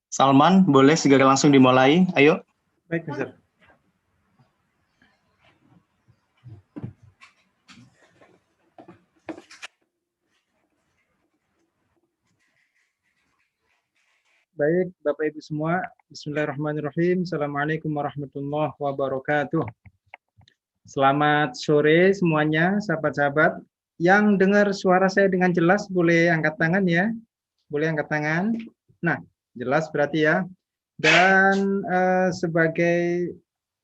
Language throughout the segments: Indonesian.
Salman, boleh segera langsung dimulai. Ayo. Baik, Mister. Baik, Bapak Ibu semua. Bismillahirrahmanirrahim. Assalamualaikum warahmatullahi wabarakatuh. Selamat sore semuanya, sahabat-sahabat. Yang dengar suara saya dengan jelas boleh angkat tangan ya. Boleh angkat tangan. Nah, jelas berarti ya. Dan sebagai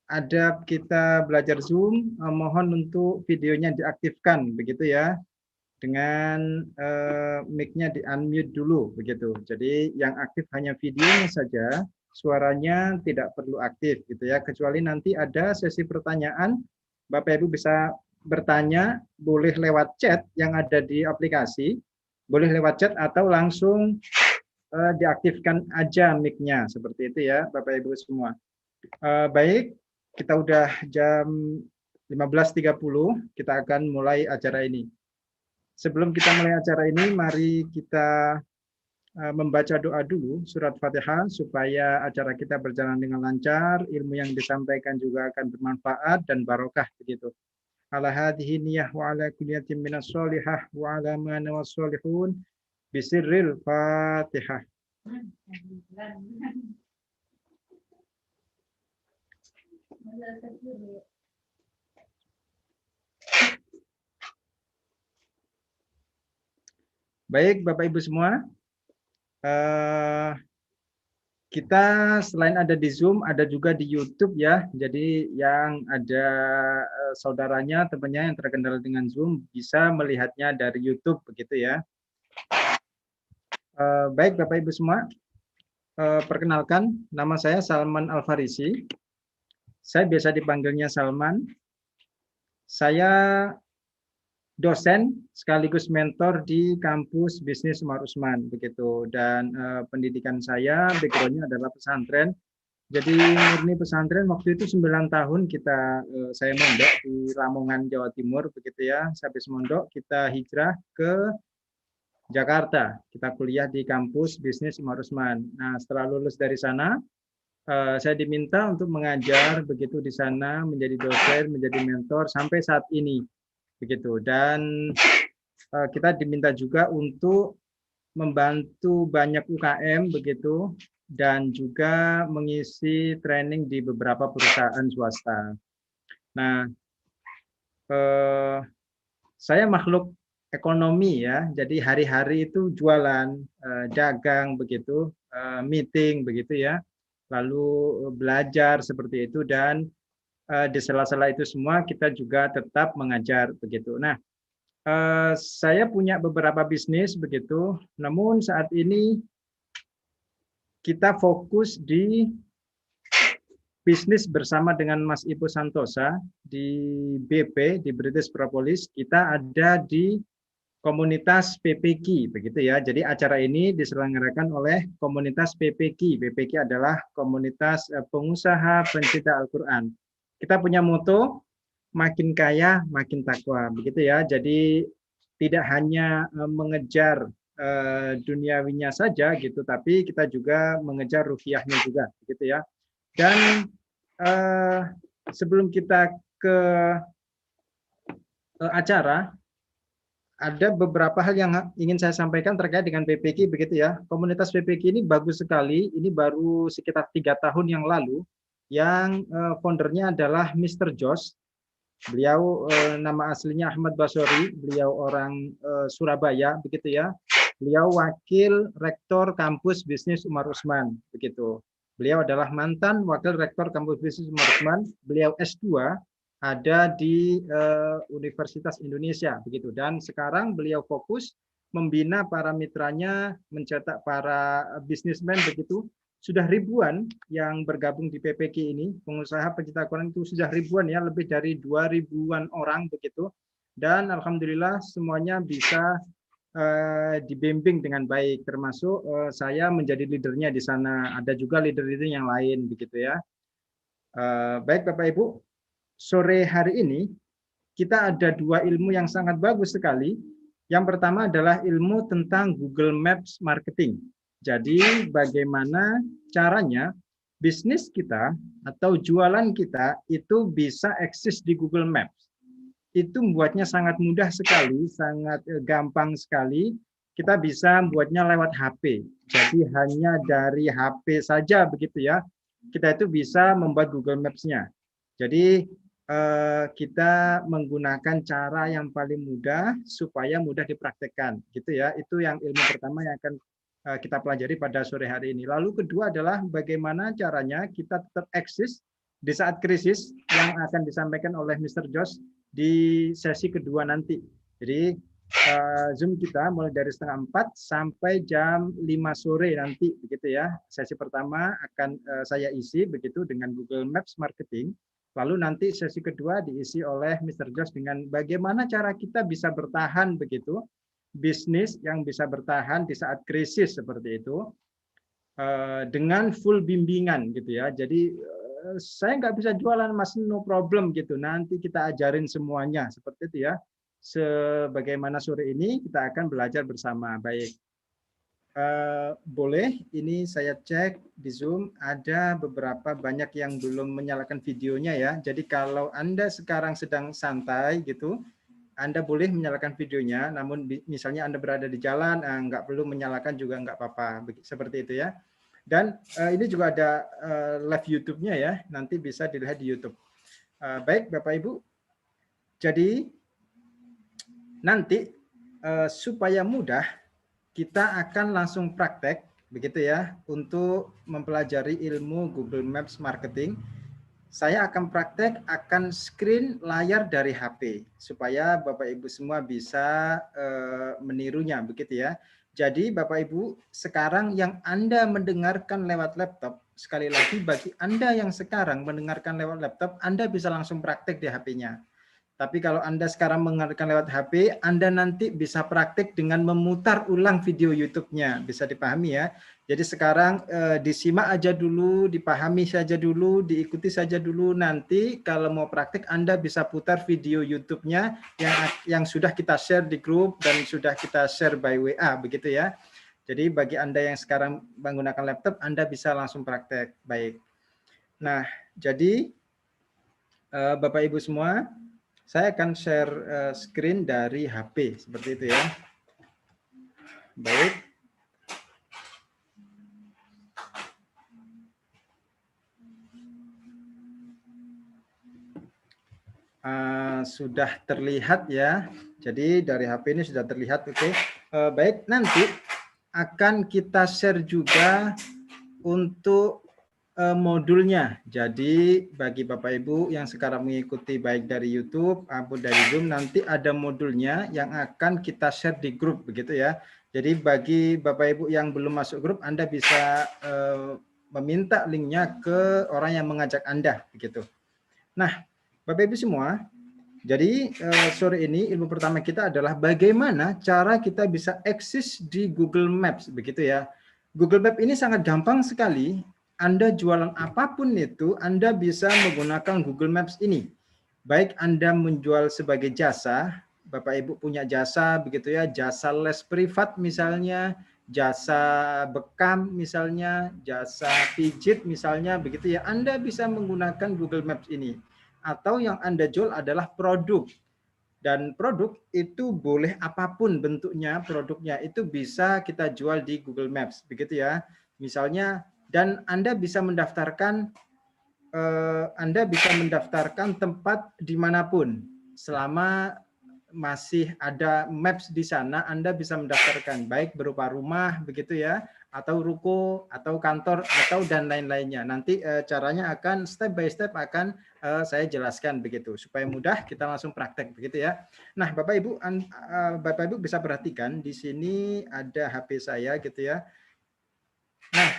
adab kita belajar Zoom, mohon untuk videonya diaktifkan begitu ya. Dengan mic-nya di-unmute dulu begitu. Jadi yang aktif hanya videonya saja, suaranya tidak perlu aktif gitu ya. Kecuali nanti ada sesi pertanyaan, Bapak Ibu bisa bertanya, boleh lewat chat yang ada di aplikasi, boleh lewat chat atau langsung diaktifkan aja mic-nya seperti itu ya, Bapak Ibu semua. Baik, kita udah jam 15.30, kita akan mulai acara ini. Sebelum kita mulai acara ini, mari kita membaca doa dulu, surat Fatihah, supaya acara kita berjalan dengan lancar, ilmu yang disampaikan juga akan bermanfaat dan barokah begitu. Ala hadhihi niyah wa ala kulliyatin minas solihah wa ala mana wassolihun bisirril Fatihah. Baik, Bapak Ibu semua, kita selain ada di Zoom, ada juga di YouTube ya. Jadi yang ada saudaranya, temannya yang terkendala dengan Zoom bisa melihatnya dari YouTube begitu ya. Baik, Bapak Ibu semua, perkenalkan, nama saya Salman Al-Farisi. Saya biasa dipanggilnya Salman. Saya dosen sekaligus mentor di kampus bisnis Umar Usman begitu, dan pendidikan saya backgroundnya adalah pesantren. Jadi murni pesantren waktu itu 9 tahun saya mondok di Lamongan Jawa Timur begitu ya. Habis mondok kita hijrah ke Jakarta, kita kuliah di kampus bisnis Umar Usman. Nah, setelah lulus dari sana saya diminta untuk mengajar begitu di sana, menjadi dosen, menjadi mentor sampai saat ini begitu. Dan kita diminta juga untuk membantu banyak UKM begitu, dan juga mengisi training di beberapa perusahaan swasta. Nah, saya makhluk ekonomi ya, jadi hari-hari itu jualan, dagang begitu, meeting begitu ya, lalu belajar seperti itu, dan di sela-sela itu semua kita juga tetap mengajar begitu. Nah, saya punya beberapa bisnis begitu, namun saat ini kita fokus di bisnis bersama dengan Mas Ibu Santosa di BP, di British Propolis. Kita ada di komunitas PPQ begitu ya. Jadi acara ini diselenggarakan oleh komunitas PPQ. PPQ adalah komunitas pengusaha pencinta Al-Qur'an. Kita punya moto makin kaya makin takwa begitu ya. Jadi tidak hanya mengejar duniawinya saja gitu, tapi kita juga mengejar ruhiyahnya juga begitu ya. Dan sebelum kita ke acara, ada beberapa hal yang ingin saya sampaikan terkait dengan PPQ begitu ya. Komunitas PPQ ini bagus sekali. Ini baru sekitar 3 tahun yang lalu. Yang foundernya adalah Mr. Jos. Beliau nama aslinya Ahmad Basori. Beliau orang Surabaya begitu ya. Beliau wakil rektor kampus bisnis Umar Usman begitu. Beliau adalah mantan wakil rektor kampus bisnis Umar Usman. Beliau S2 ada di Universitas Indonesia begitu, dan sekarang beliau fokus membina para mitranya, mencetak para bisnismen begitu. Sudah ribuan yang bergabung di PPQ ini, pengusaha pencinta Al-Quran itu sudah ribuan ya, lebih dari 2.000-an orang begitu, dan alhamdulillah semuanya bisa dibimbing dengan baik, termasuk saya menjadi leadernya di sana. Ada juga leader-leader yang lain begitu ya. Baik Bapak Ibu, sore hari ini kita ada 2 ilmu yang sangat bagus sekali. Yang pertama adalah ilmu tentang Google Maps Marketing. Jadi bagaimana caranya bisnis kita atau jualan kita itu bisa eksis di Google Maps. Itu membuatnya sangat mudah sekali, sangat gampang sekali. Kita bisa membuatnya lewat HP. Jadi hanya dari HP saja begitu ya. Kita itu bisa membuat Google Maps-nya. Jadi kita menggunakan cara yang paling mudah supaya mudah dipraktekkan, gitu ya. Itu yang ilmu pertama yang akan kita pelajari pada sore hari ini. Lalu kedua adalah bagaimana caranya kita tetap eksis di saat krisis yang akan disampaikan oleh Mr. Josh di sesi kedua nanti. Jadi Zoom kita mulai dari 3:30 sampai jam 5 sore nanti, begitu ya. Sesi pertama akan saya isi begitu dengan Google Maps Marketing. Lalu nanti sesi kedua diisi oleh Mr. Josh dengan bagaimana cara kita bisa bertahan begitu, bisnis yang bisa bertahan di saat krisis seperti itu, dengan full bimbingan gitu ya. Jadi saya nggak bisa jualan mas, no problem gitu. Nanti kita ajarin semuanya seperti itu ya. Sebagaimana sore ini kita akan belajar bersama. Baik. Boleh, ini saya cek di Zoom ada beberapa banyak yang belum menyalakan videonya ya. Jadi kalau Anda sekarang sedang santai gitu, Anda boleh menyalakan videonya. Namun misalnya Anda berada di jalan, nggak perlu menyalakan juga nggak apa-apa. Seperti itu ya. Dan ini juga ada live YouTube-nya ya. Nanti bisa dilihat di YouTube. Baik Bapak Ibu. Jadi nanti supaya mudah, kita akan langsung praktek, begitu ya, untuk mempelajari ilmu Google Maps Marketing. Saya akan praktek, akan screen layar dari HP, supaya Bapak Ibu semua bisa menirunya, begitu ya. Jadi Bapak Ibu, sekarang yang Anda mendengarkan lewat laptop, sekali lagi bagi Anda yang sekarang mendengarkan lewat laptop, Anda bisa langsung praktek di HP-nya. Tapi kalau Anda sekarang mendengarkan lewat HP, Anda nanti bisa praktik dengan memutar ulang video YouTube-nya. Bisa dipahami ya. Jadi sekarang disimak aja dulu, dipahami saja dulu, diikuti saja dulu. Nanti kalau mau praktik, Anda bisa putar video YouTube-nya yang sudah kita share di grup dan sudah kita share by WA, begitu ya. Jadi bagi Anda yang sekarang menggunakan laptop, Anda bisa langsung praktek. Baik. Nah, jadi Bapak Ibu semua, saya akan share screen dari HP, seperti itu ya. Baik. Sudah terlihat ya. Jadi dari HP ini sudah terlihat, oke. Baik, nanti akan kita share juga untuk modulnya. Jadi bagi Bapak Ibu yang sekarang mengikuti baik dari YouTube maupun dari Zoom, nanti ada modulnya yang akan kita share di grup, begitu ya. Jadi bagi Bapak Ibu yang belum masuk grup, Anda bisa meminta linknya ke orang yang mengajak Anda, begitu. Nah, Bapak Ibu semua, jadi sore ini ilmu pertama kita adalah bagaimana cara kita bisa eksis di Google Maps, begitu ya. Google Maps ini sangat gampang sekali. Anda jualan apapun itu, Anda bisa menggunakan Google Maps ini. Baik Anda menjual sebagai jasa, Bapak Ibu punya jasa, begitu ya, jasa les privat misalnya, jasa bekam misalnya, jasa pijit misalnya, begitu ya. Anda bisa menggunakan Google Maps ini. Atau yang Anda jual adalah produk. Dan produk itu boleh apapun bentuknya, produknya itu bisa kita jual di Google Maps, begitu ya. Misalnya, dan Anda bisa mendaftarkan tempat dimanapun selama masih ada maps di sana. Anda bisa mendaftarkan baik berupa rumah, begitu ya, atau ruko, atau kantor, atau dan lain-lainnya. Nanti caranya akan step by step akan saya jelaskan begitu supaya mudah kita langsung praktek, begitu ya. Nah, Bapak Ibu bisa perhatikan di sini ada HP saya, gitu ya. Nah,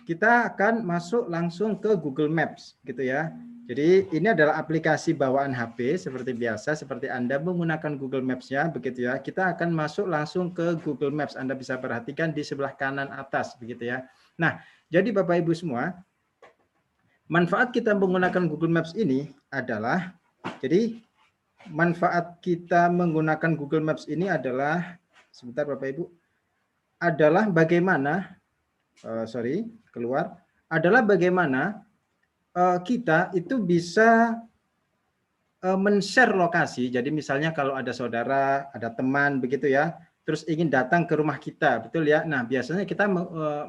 kita akan masuk langsung ke Google Maps, gitu ya. Jadi ini adalah aplikasi bawaan HP seperti biasa, seperti Anda menggunakan Google Maps-nya, begitu ya. Kita akan masuk langsung ke Google Maps. Anda bisa perhatikan di sebelah kanan atas, begitu ya. Nah, jadi Bapak Ibu semua, manfaat kita menggunakan Google Maps ini adalah, jadi manfaat kita menggunakan Google Maps ini adalah, sebentar Bapak Ibu, adalah bagaimana keluar, adalah bagaimana kita itu bisa men-share lokasi. Jadi misalnya kalau ada saudara, ada teman begitu ya, terus ingin datang ke rumah kita, betul ya. Nah, biasanya kita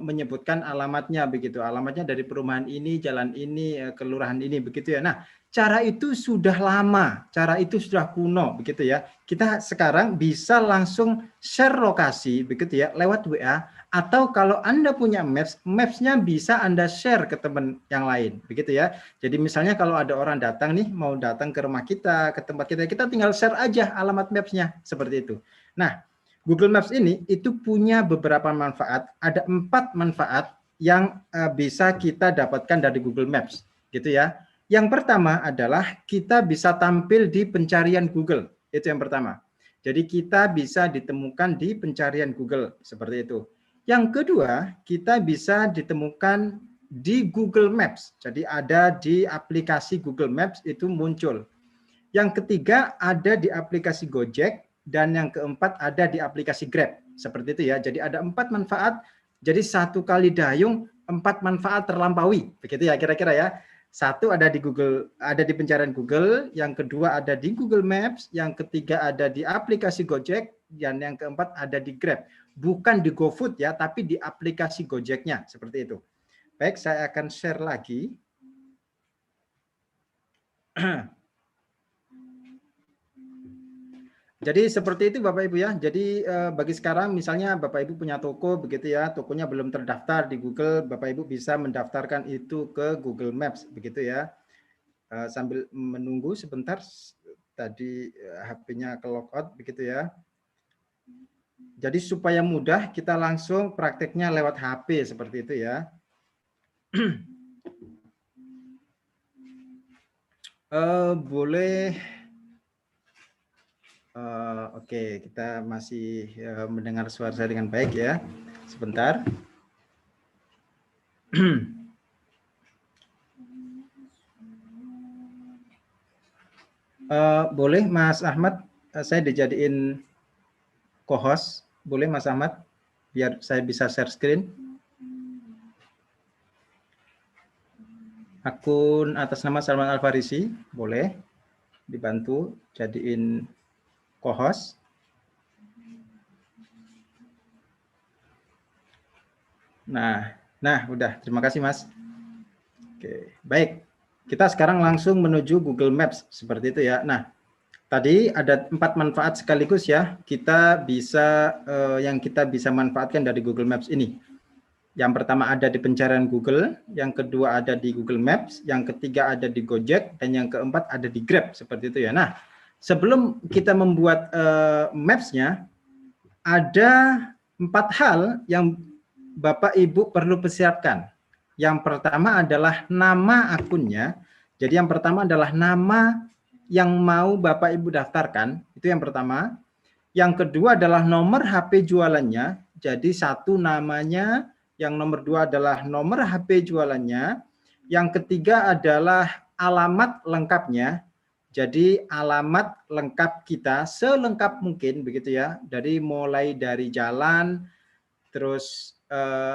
menyebutkan alamatnya begitu. Alamatnya dari perumahan ini, jalan ini, kelurahan ini begitu ya. Nah, cara itu sudah lama, cara itu sudah kuno begitu ya. Kita sekarang bisa langsung share lokasi begitu ya lewat WA, atau kalau Anda punya Maps-nya bisa Anda share ke teman yang lain begitu ya. Jadi misalnya kalau ada orang datang nih, mau datang ke rumah kita, ke tempat kita tinggal share aja alamat Maps-nya seperti itu. Nah, Google Maps ini itu punya beberapa manfaat. Ada 4 manfaat yang bisa kita dapatkan dari Google Maps gitu ya. Yang pertama adalah kita bisa tampil di pencarian Google. Itu yang pertama. Jadi kita bisa ditemukan di pencarian Google seperti itu. Yang kedua, kita bisa ditemukan di Google Maps. Jadi ada di aplikasi Google Maps itu muncul. Yang ketiga ada di aplikasi Gojek, dan yang keempat ada di aplikasi Grab. Seperti itu ya. Jadi ada 4 manfaat. Jadi 1 kali dayung 4 manfaat terlampaui. Begitu ya kira-kira ya. 1 ada di Google, ada di pencarian Google, yang kedua ada di Google Maps, yang ketiga ada di aplikasi Gojek, dan yang keempat ada di Grab. Bukan di GoFood ya, tapi di aplikasi Gojeknya, seperti itu. Baik, saya akan share lagi. Jadi seperti itu Bapak Ibu ya. Jadi bagi sekarang misalnya Bapak Ibu punya toko begitu ya, tokonya belum terdaftar di Google, Bapak Ibu bisa mendaftarkan itu ke Google Maps begitu ya. Sambil menunggu sebentar, tadi HP-nya ke logout begitu ya. Jadi supaya mudah kita langsung prakteknya lewat HP seperti itu ya. Boleh. Oke, kita masih mendengar suara saya dengan baik ya. Sebentar. Boleh Mas Ahmad, saya dijadiin co-host. Boleh Mas Ahmad, biar saya bisa share screen. Akun atas nama Salman Al-Farisi, boleh dibantu jadiin co-host. Nah, udah. Terima kasih, Mas. Oke, baik. Kita sekarang langsung menuju Google Maps seperti itu ya. Nah, tadi ada 4 manfaat sekaligus ya. Kita bisa yang kita bisa manfaatkan dari Google Maps ini. Yang pertama ada di pencarian Google, yang kedua ada di Google Maps, yang ketiga ada di Gojek, dan yang keempat ada di Grab seperti itu ya. Nah, sebelum kita membuat Maps-nya, ada 4 hal yang Bapak Ibu perlu persiapkan. Yang pertama adalah nama akunnya. Jadi yang pertama adalah nama yang mau Bapak Ibu daftarkan, itu yang pertama. Yang kedua adalah nomor HP jualannya. Jadi 1 namanya, yang nomor 2 adalah nomor HP jualannya. Yang ketiga adalah alamat lengkapnya. Jadi alamat lengkap kita selengkap mungkin begitu ya. Mulai dari jalan, terus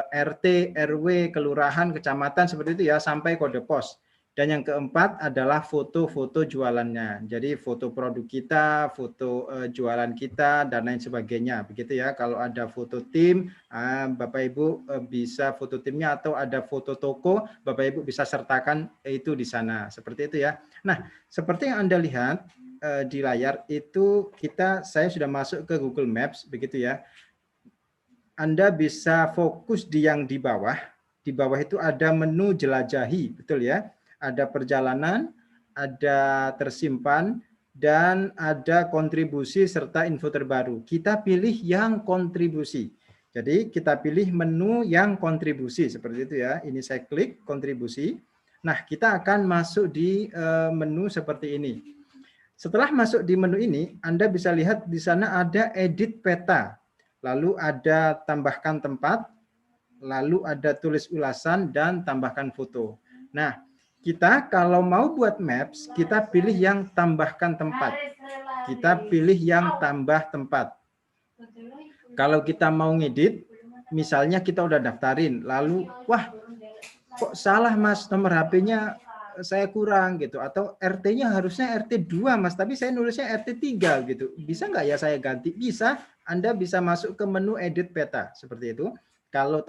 RT, RW, kelurahan, kecamatan seperti itu ya, sampai kode pos. Dan yang keempat adalah foto-foto jualannya. Jadi foto produk kita, foto jualan kita, dan lain sebagainya. Begitu ya, kalau ada foto tim, Bapak Ibu bisa foto timnya, atau ada foto toko, Bapak Ibu bisa sertakan itu di sana. Seperti itu ya. Nah, seperti yang Anda lihat di layar itu, saya sudah masuk ke Google Maps, begitu ya. Anda bisa fokus di yang di bawah. Di bawah itu ada menu jelajahi, betul ya. Ada perjalanan, ada tersimpan, dan ada kontribusi serta info terbaru. Kita pilih yang kontribusi. Jadi kita pilih menu yang kontribusi seperti itu ya. Ini saya klik kontribusi. Nah, kita akan masuk di menu seperti ini. Setelah masuk di menu ini, Anda bisa lihat di sana ada edit peta. Lalu ada tambahkan tempat, lalu ada tulis ulasan, dan tambahkan foto. Nah, kita kalau mau buat maps, kita pilih yang tambahkan tempat. Kita pilih yang tambah tempat. Kalau kita mau ngedit, misalnya kita udah daftarin, lalu wah kok salah Mas, nomor HP-nya saya kurang gitu, atau RT-nya harusnya RT 2 Mas, tapi saya nulisnya RT 3 gitu. Bisa nggak ya saya ganti? Bisa, Anda bisa masuk ke menu edit peta seperti itu. Kalau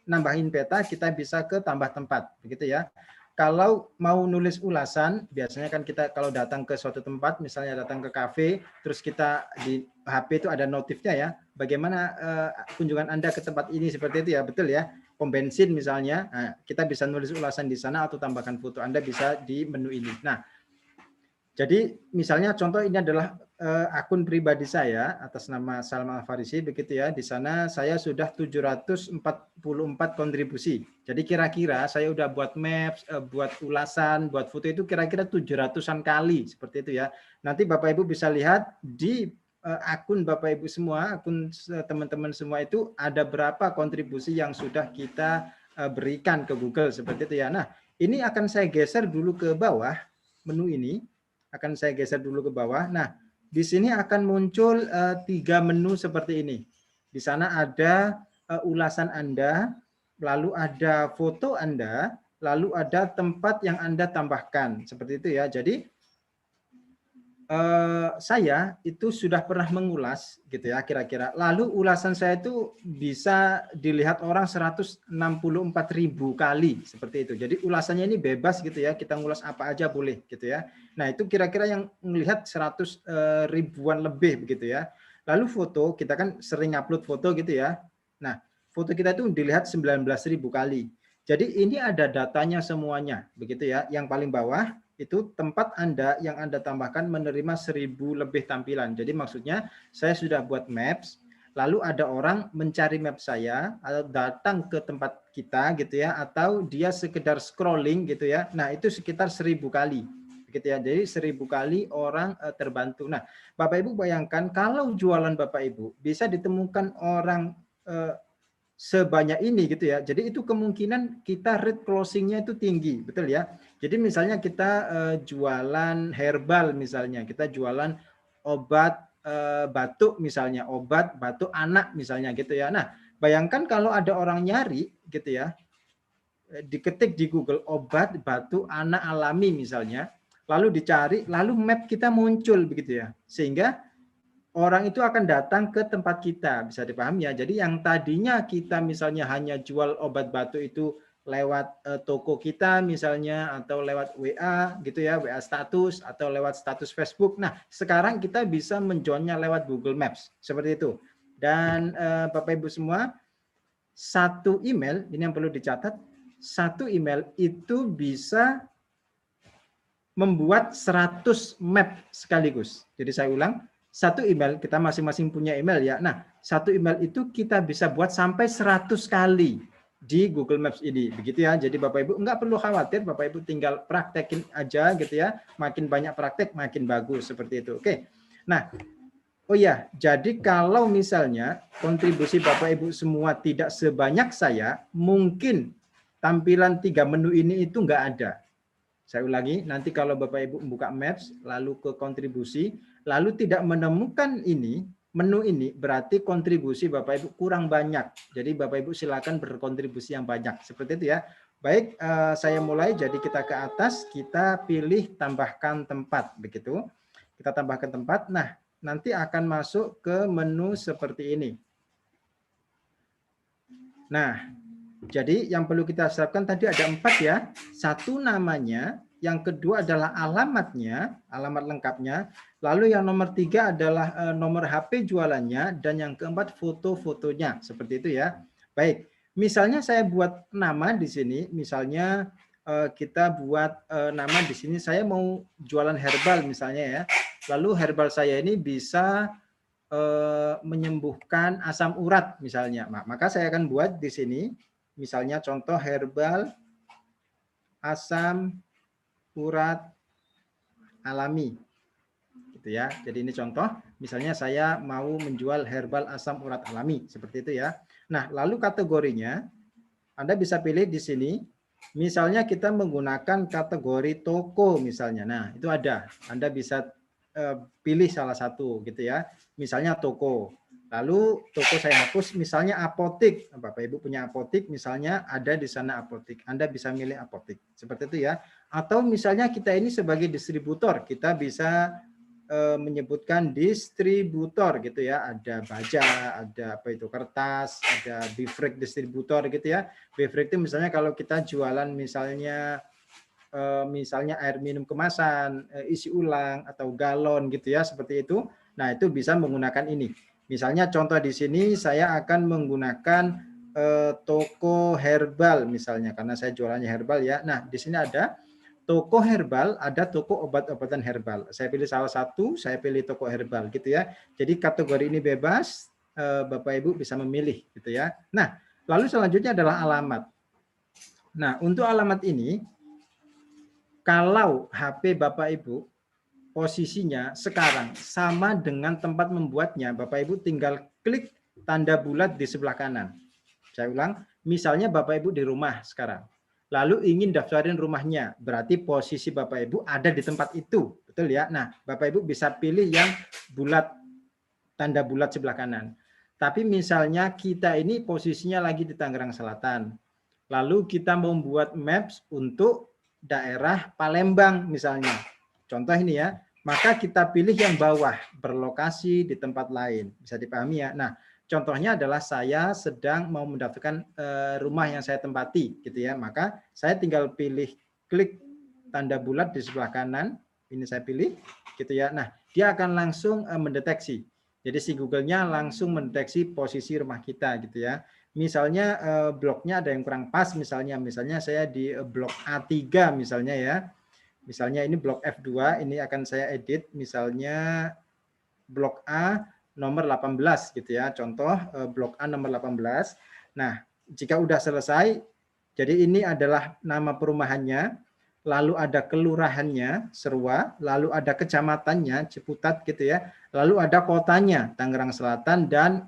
nambahin peta, kita bisa ke tambah tempat, begitu ya. Kalau mau nulis ulasan, biasanya kan kita kalau datang ke suatu tempat, misalnya datang ke kafe, terus kita di HP itu ada notifnya ya, bagaimana kunjungan Anda ke tempat ini seperti itu ya, betul ya. Pom bensin misalnya, nah, kita bisa nulis ulasan di sana atau tambahkan foto Anda bisa di menu ini. Nah, jadi misalnya contoh ini adalah akun pribadi saya atas nama Salman Al-Farisi begitu ya. Di sana saya sudah 744 kontribusi. Jadi kira-kira saya udah buat maps, buat ulasan, buat foto itu kira-kira 700-an kali seperti itu ya. Nanti Bapak Ibu bisa lihat di akun Bapak Ibu semua, akun teman-teman semua itu ada berapa kontribusi yang sudah kita berikan ke Google seperti itu ya. Nah, ini akan saya geser dulu ke bawah menu ini. Akan saya geser dulu ke bawah. Nah, di sini akan muncul 3 menu seperti ini. Di sana ada ulasan Anda, lalu ada foto Anda, lalu ada tempat yang Anda tambahkan. Seperti itu ya. Jadi saya itu sudah pernah mengulas gitu ya kira-kira. Lalu ulasan saya itu bisa dilihat orang 164.000 kali seperti itu. Jadi ulasannya ini bebas gitu ya. Kita ngulas apa aja boleh gitu ya. Nah, itu kira-kira yang melihat 100 ribuan lebih begitu ya. Lalu foto, kita kan sering upload foto gitu ya. Nah, foto kita itu dilihat 19.000 kali. Jadi ini ada datanya semuanya begitu ya. Yang paling bawah itu tempat Anda yang Anda tambahkan menerima 1.000 lebih tampilan. Jadi maksudnya saya sudah buat maps, lalu ada orang mencari map saya atau datang ke tempat kita gitu ya, atau dia sekedar scrolling gitu ya. Nah, itu sekitar 1.000 kali. Gitu ya. Jadi 1.000 kali orang terbantu. Nah, Bapak Ibu bayangkan kalau jualan Bapak Ibu bisa ditemukan orang sebanyak ini gitu ya. Jadi itu kemungkinan kita rate closing-nya itu tinggi, betul ya. Jadi misalnya kita jualan herbal misalnya, kita jualan obat batuk misalnya, obat batuk anak misalnya gitu ya. Nah, bayangkan kalau ada orang nyari gitu ya, diketik di Google obat batuk anak alami misalnya, lalu dicari, lalu map kita muncul begitu ya. Sehingga orang itu akan datang ke tempat kita, bisa dipahami ya. Jadi yang tadinya kita misalnya hanya jual obat batuk itu lewat toko kita misalnya, atau lewat WA gitu ya, WA status, atau lewat status Facebook. Nah, sekarang kita bisa menjoinnya lewat Google Maps, seperti itu. Dan Bapak Ibu semua, satu email, ini yang perlu dicatat, satu email itu bisa membuat 100 map sekaligus. Jadi saya ulang, satu email, kita masing-masing punya email ya. Nah, satu email itu kita bisa buat sampai 100 kali di Google Maps ini. Begitu ya. Jadi Bapak Ibu enggak perlu khawatir, Bapak Ibu tinggal praktekin aja gitu ya. Makin banyak praktek, makin bagus seperti itu. Oke. Nah, oh ya, jadi kalau misalnya kontribusi Bapak Ibu semua tidak sebanyak saya, mungkin tampilan 3 menu ini itu enggak ada. Saya ulangi, nanti kalau Bapak Ibu membuka Maps, lalu ke kontribusi, lalu tidak menemukan ini, menu ini, berarti kontribusi Bapak Ibu kurang banyak. Jadi Bapak Ibu silakan berkontribusi yang banyak. Seperti itu ya. Baik, saya mulai. Jadi kita ke atas, kita pilih tambahkan tempat. Begitu. Kita tambahkan tempat. Nah, nanti akan masuk ke menu seperti ini. Nah, jadi yang perlu kita siapkan tadi ada 4 ya. Satu namanya, yang kedua adalah alamatnya, alamat lengkapnya. Lalu yang nomor 3 adalah nomor HP jualannya, dan yang keempat foto-fotonya. Seperti itu ya. Baik, misalnya saya buat nama di sini, misalnya kita buat nama di sini, saya mau jualan herbal misalnya ya. Lalu herbal saya ini bisa menyembuhkan asam urat misalnya. Maka saya akan buat di sini. Misalnya contoh herbal asam urat alami. Gitu ya. Jadi ini contoh, misalnya saya mau menjual herbal asam urat alami seperti itu ya. Nah, lalu kategorinya Anda bisa pilih di sini. Misalnya kita menggunakan kategori toko misalnya. Nah, itu ada. Anda bisa pilih salah satu gitu ya. Misalnya toko. Lalu toko saya hapus, misalnya apotik. Bapak Ibu punya apotik, misalnya ada di sana apotik. Anda bisa milih apotik. Seperti itu ya. Atau misalnya kita ini sebagai distributor, kita bisa menyebutkan distributor gitu ya. Ada baja, ada apa itu kertas, ada bifrek distributor gitu ya. Bifrek itu misalnya kalau kita jualan misalnya air minum kemasan, isi ulang atau galon gitu ya, seperti itu. Nah, itu bisa menggunakan ini. Misalnya contoh di sini saya akan menggunakan toko herbal misalnya karena saya jualannya herbal ya. Nah, di sini ada toko herbal, ada toko obat-obatan herbal. Saya pilih salah satu, saya pilih toko herbal gitu ya. Jadi kategori ini bebas, Bapak Ibu bisa memilih gitu ya. Nah, lalu selanjutnya adalah alamat. Nah, untuk alamat ini kalau HP Bapak Ibu posisinya sekarang sama dengan tempat membuatnya, Bapak Ibu tinggal klik tanda bulat di sebelah kanan. Saya ulang, misalnya Bapak Ibu di rumah sekarang, lalu ingin daftarin rumahnya, berarti posisi Bapak Ibu ada di tempat itu, betul ya? Nah, Bapak Ibu bisa pilih yang bulat, tanda bulat sebelah kanan. Tapi misalnya kita ini posisinya lagi di Tangerang Selatan, lalu kita membuat maps untuk daerah Palembang misalnya. Contoh ini ya, maka kita pilih yang bawah, berlokasi di tempat lain. Bisa dipahami ya. Nah, contohnya adalah saya sedang mau mendaftarkan rumah yang saya tempati gitu ya. Maka saya tinggal pilih klik tanda bulat di sebelah kanan. Ini saya pilih gitu ya. Nah, dia akan langsung mendeteksi. Jadi si Google-nya langsung mendeteksi posisi rumah kita gitu ya. Misalnya bloknya ada yang kurang pas misalnya saya di blok A3 misalnya ya. Misalnya ini blok F2, ini akan saya edit misalnya blok A nomor 18 gitu ya. Contoh blok A nomor 18. Nah, jika udah selesai, jadi ini adalah nama perumahannya, lalu ada kelurahannya, Serua, lalu ada kecamatannya, Ciputat gitu ya. Lalu ada kotanya, Tangerang Selatan dan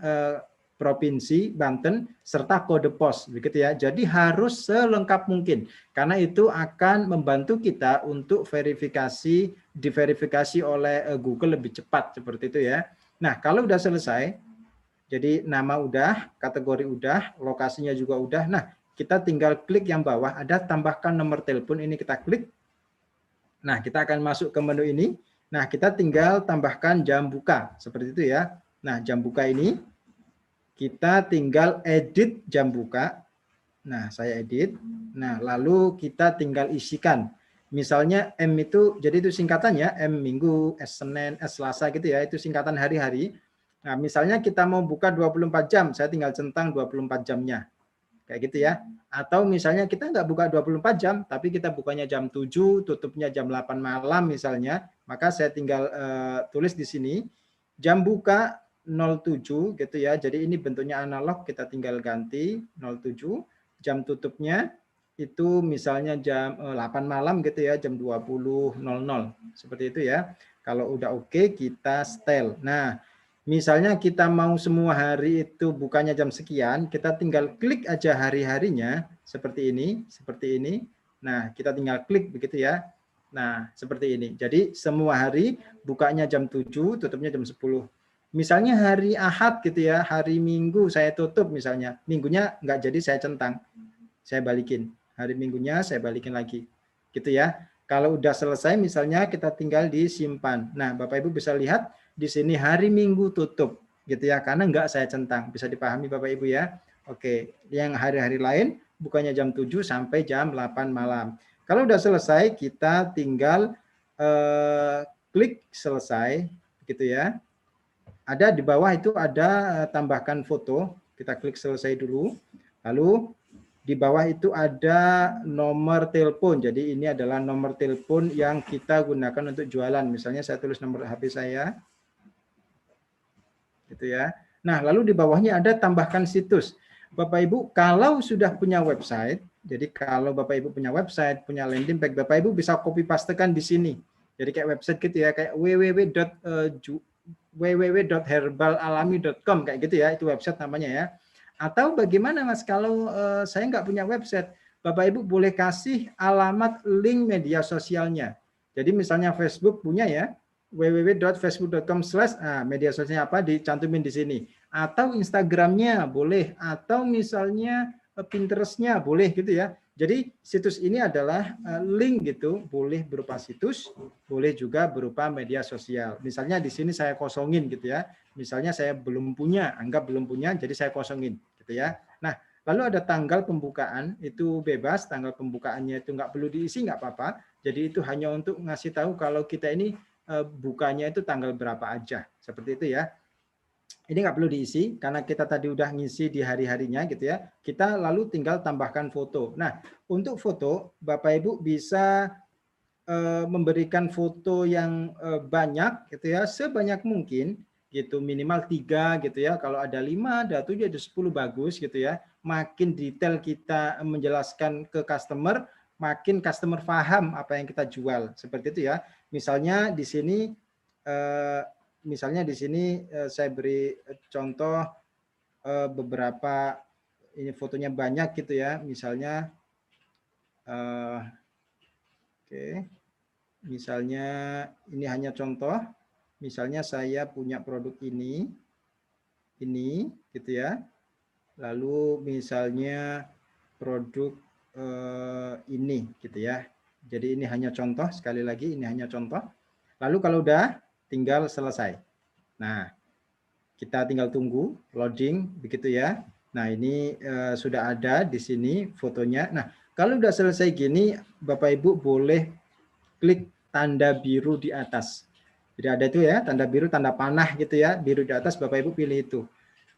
Provinsi Banten serta kode pos begitu ya. Jadi harus selengkap mungkin karena itu akan membantu kita untuk diverifikasi oleh Google lebih cepat seperti itu ya. Nah, kalau udah selesai, jadi nama udah, kategori udah, lokasinya juga udah. Nah, kita tinggal klik yang bawah ada tambahkan nomor telepon, ini kita klik. Nah, kita akan masuk ke menu ini. Nah, kita tinggal tambahkan jam buka seperti itu ya. Nah, jam buka ini kita tinggal edit jam buka. Nah, saya edit. Nah, lalu kita tinggal isikan. Misalnya M itu, jadi itu singkatannya, M Minggu, S Senin, S Selasa gitu ya, itu singkatan hari-hari. Nah, misalnya kita mau buka 24 jam, saya tinggal centang 24 jamnya. Kayak gitu ya. Atau misalnya kita nggak buka 24 jam, tapi kita bukanya jam 7, tutupnya jam 8 malam misalnya, maka saya tinggal tulis di sini, jam buka 07 gitu ya. Jadi ini bentuknya analog, kita tinggal ganti 07. Jam tutupnya itu misalnya jam 8 malam gitu ya, jam 20.00. Seperti itu ya. Kalau udah oke, kita setel. Nah, misalnya kita mau semua hari itu bukanya jam sekian, kita tinggal klik aja hari-harinya seperti ini, seperti ini. Nah, kita tinggal klik begitu ya. Nah, seperti ini. Jadi semua hari bukanya jam 7, tutupnya jam 10. Misalnya hari Ahad gitu ya, hari Minggu saya tutup misalnya. Minggunya nggak jadi saya centang. Saya balikin. Hari Minggunya saya balikin lagi. Gitu ya. Kalau udah selesai misalnya kita tinggal disimpan. Nah, Bapak Ibu bisa lihat di sini hari Minggu tutup gitu ya. Karena nggak saya centang. Bisa dipahami Bapak Ibu ya. Oke, yang hari-hari lain bukannya jam 7 sampai jam 8 malam. Kalau udah selesai kita tinggal klik selesai gitu ya. Ada di bawah itu ada tambahkan foto, kita klik selesai dulu. Lalu di bawah itu ada nomor telepon. Jadi ini adalah nomor telepon yang kita gunakan untuk jualan. Misalnya saya tulis nomor HP saya. Gitu ya. Nah, lalu di bawahnya ada tambahkan situs. Bapak Ibu, kalau sudah punya website, jadi kalau Bapak Ibu punya website, punya landing page, Bapak Ibu bisa copy pastekan di sini. Jadi kayak website gitu ya, kayak www.herbalalami.com kayak gitu ya, itu website namanya ya. Atau bagaimana Mas kalau saya nggak punya website, Bapak Ibu boleh kasih alamat link media sosialnya. Jadi misalnya Facebook punya ya, media sosialnya apa dicantumin di sini, atau Instagramnya boleh, atau misalnya Pinterestnya boleh gitu ya. Jadi situs ini adalah link gitu, boleh berupa situs, boleh juga berupa media sosial. Misalnya di sini saya kosongin gitu ya. Misalnya saya belum punya, anggap belum punya, jadi saya kosongin gitu ya. Nah, lalu ada tanggal pembukaan, itu bebas, tanggal pembukaannya itu nggak perlu diisi, nggak apa-apa. Jadi itu hanya untuk ngasih tahu kalau kita ini bukanya itu tanggal berapa aja, seperti itu ya. Ini nggak perlu diisi karena kita tadi udah ngisi di hari-harinya gitu ya. Kita lalu tinggal tambahkan foto. Nah, untuk foto Bapak Ibu bisa memberikan foto yang banyak gitu ya, sebanyak mungkin gitu, minimal 3 gitu ya. Kalau ada 5, ada 7, ada 10 bagus gitu ya. Makin detail kita menjelaskan ke customer, makin customer paham apa yang kita jual. Seperti itu ya. Misalnya di sini saya beri contoh beberapa, ini fotonya banyak gitu ya. Misalnya oke. Misalnya ini hanya contoh, misalnya saya punya produk ini gitu ya. Lalu misalnya produk ini gitu ya. Jadi ini hanya contoh, sekali lagi ini hanya contoh. Lalu kalau udah tinggal selesai. Nah, kita tinggal tunggu loading begitu ya. Nah, ini sudah ada di sini fotonya. Nah, kalau udah selesai gini, Bapak Ibu boleh klik tanda biru di atas. Jadi ada itu ya, tanda biru, tanda panah gitu ya, biru di atas, Bapak Ibu pilih itu.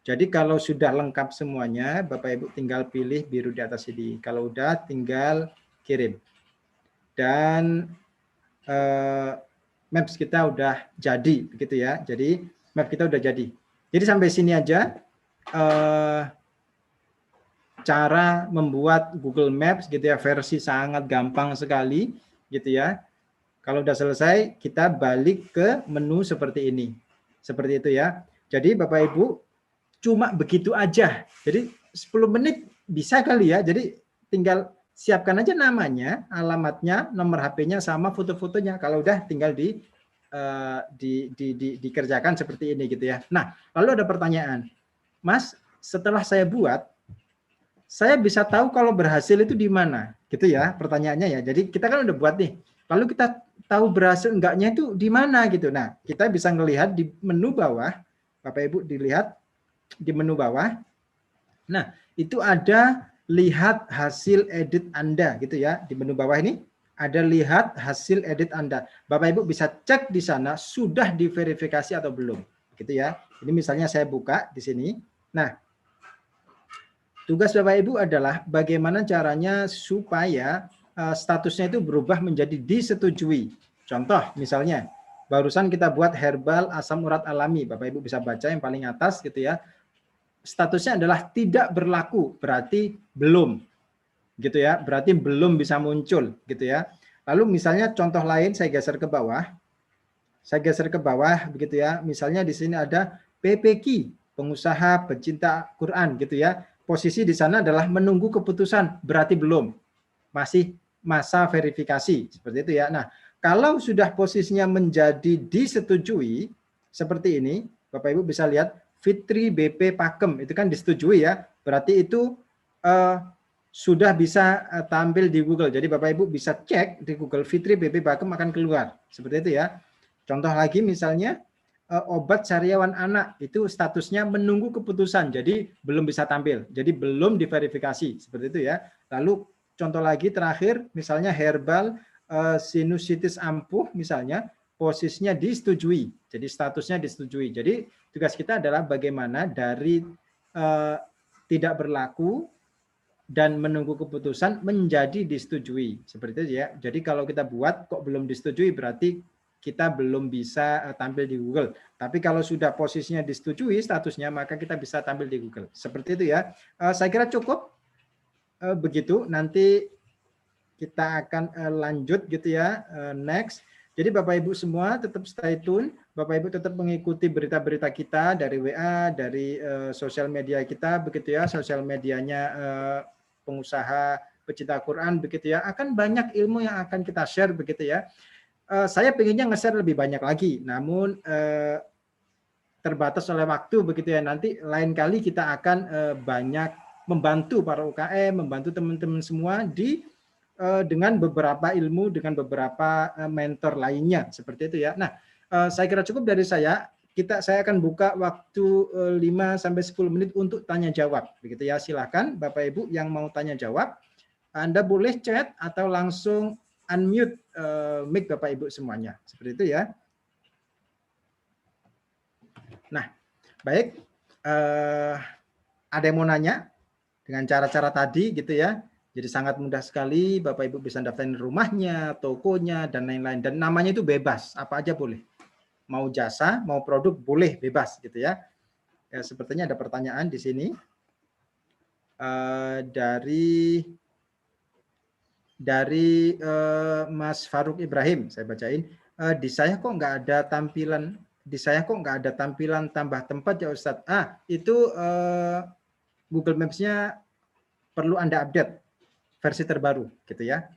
Jadi kalau sudah lengkap semuanya, Bapak Ibu tinggal pilih biru di atas ini. Kalau udah tinggal kirim. Dan maps kita udah jadi begitu ya. Jadi map kita udah jadi. Jadi sampai sini aja cara membuat Google Maps gitu ya, versi sangat gampang sekali gitu ya. Kalau udah selesai, kita balik ke menu seperti ini. Seperti itu ya. Jadi Bapak Ibu cuma begitu aja. Jadi 10 menit bisa kali ya. Jadi tinggal siapkan aja namanya, alamatnya, nomor HP-nya sama foto-fotonya. Kalau udah tinggal dikerjakan seperti ini gitu ya. Nah, lalu ada pertanyaan. Mas, setelah saya buat, saya bisa tahu kalau berhasil itu di mana? Gitu ya pertanyaannya ya. Jadi kita kan udah buat nih. Lalu kita tahu berhasil enggaknya itu di mana gitu. Nah, kita bisa ngelihat di menu bawah. Bapak Ibu dilihat di menu bawah. Nah, itu ada lihat hasil edit Anda gitu ya. Di menu bawah ini ada lihat hasil edit Anda. Bapak Ibu bisa cek di sana sudah diverifikasi atau belum. Gitu ya. Ini misalnya saya buka di sini. Nah, tugas Bapak Ibu adalah bagaimana caranya supaya statusnya itu berubah menjadi disetujui. Contoh misalnya, barusan kita buat herbal asam urat alami. Bapak Ibu bisa baca yang paling atas gitu ya. Statusnya adalah tidak berlaku, berarti belum. Gitu ya, berarti belum bisa muncul gitu ya. Lalu misalnya contoh lain saya geser ke bawah. Saya geser ke bawah begitu ya. Misalnya di sini ada PPQ, pengusaha pecinta Quran gitu ya. Posisi di sana adalah menunggu keputusan, berarti belum. Masih masa verifikasi, seperti itu ya. Nah, kalau sudah posisinya menjadi disetujui, seperti ini, Bapak Ibu bisa lihat, Fitri BP Pakem, itu kan disetujui ya, berarti itu sudah bisa tampil di Google. Jadi Bapak Ibu bisa cek di Google, Fitri BP Pakem akan keluar, seperti itu ya. Contoh lagi misalnya, obat sariawan anak itu statusnya menunggu keputusan, jadi belum bisa tampil, jadi belum diverifikasi seperti itu ya. Lalu contoh lagi terakhir, misalnya herbal sinusitis ampuh misalnya posisinya disetujui, jadi statusnya disetujui. Jadi tugas kita adalah bagaimana dari tidak berlaku dan menunggu keputusan menjadi disetujui seperti itu ya. Jadi kalau kita buat kok belum disetujui berarti kita belum bisa tampil di Google. Tapi kalau sudah posisinya disetujui statusnya, maka kita bisa tampil di Google. Seperti itu ya. Saya kira cukup begitu. Nanti kita akan lanjut gitu ya. Next. Jadi Bapak Ibu semua tetap stay tune. Bapak Ibu tetap mengikuti berita-berita kita dari WA, dari sosial media kita begitu ya. Sosial medianya pengusaha pecinta Quran begitu ya. Akan banyak ilmu yang akan kita share begitu ya. saya pengennya nge-share lebih banyak lagi, namun terbatas oleh waktu begitu ya. Nanti lain kali kita akan banyak membantu para UKM, membantu teman-teman semua dengan beberapa ilmu, dengan beberapa mentor lainnya seperti itu ya. Nah, saya kira cukup dari saya. Saya akan buka waktu 5 sampai 10 menit untuk tanya jawab begitu ya. Silakan Bapak Ibu yang mau tanya jawab, Anda boleh chat atau langsung unmute mic Bapak Ibu semuanya. Seperti itu ya. Nah, baik. Ada yang mau nanya dengan cara-cara tadi gitu ya. Jadi sangat mudah sekali, Bapak Ibu bisa daftarin rumahnya, tokonya, dan lain-lain. Dan namanya itu bebas, apa aja boleh. Mau jasa, mau produk, boleh bebas gitu ya. Sepertinya ada pertanyaan di sini. Dari Mas Faruk Ibrahim, saya bacain. Di saya kok nggak ada tampilan tambah tempat ya Ustadz. Itu Google Maps-nya perlu Anda update versi terbaru gitu ya.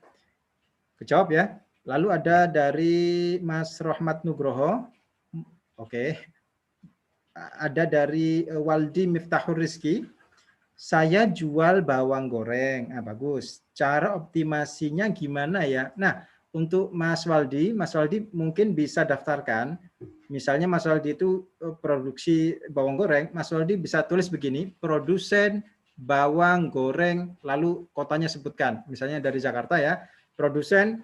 Kejawab ya. Lalu ada dari Mas Rohmat Nugroho. Oke. Ada dari Waldi Miftahur Rizki. Saya jual bawang goreng. Bagus. Cara optimasinya gimana ya? Nah, untuk Mas Waldi mungkin bisa daftarkan. Misalnya Mas Waldi itu produksi bawang goreng, Mas Waldi bisa tulis begini, produsen bawang goreng, lalu kotanya sebutkan. Misalnya dari Jakarta ya, produsen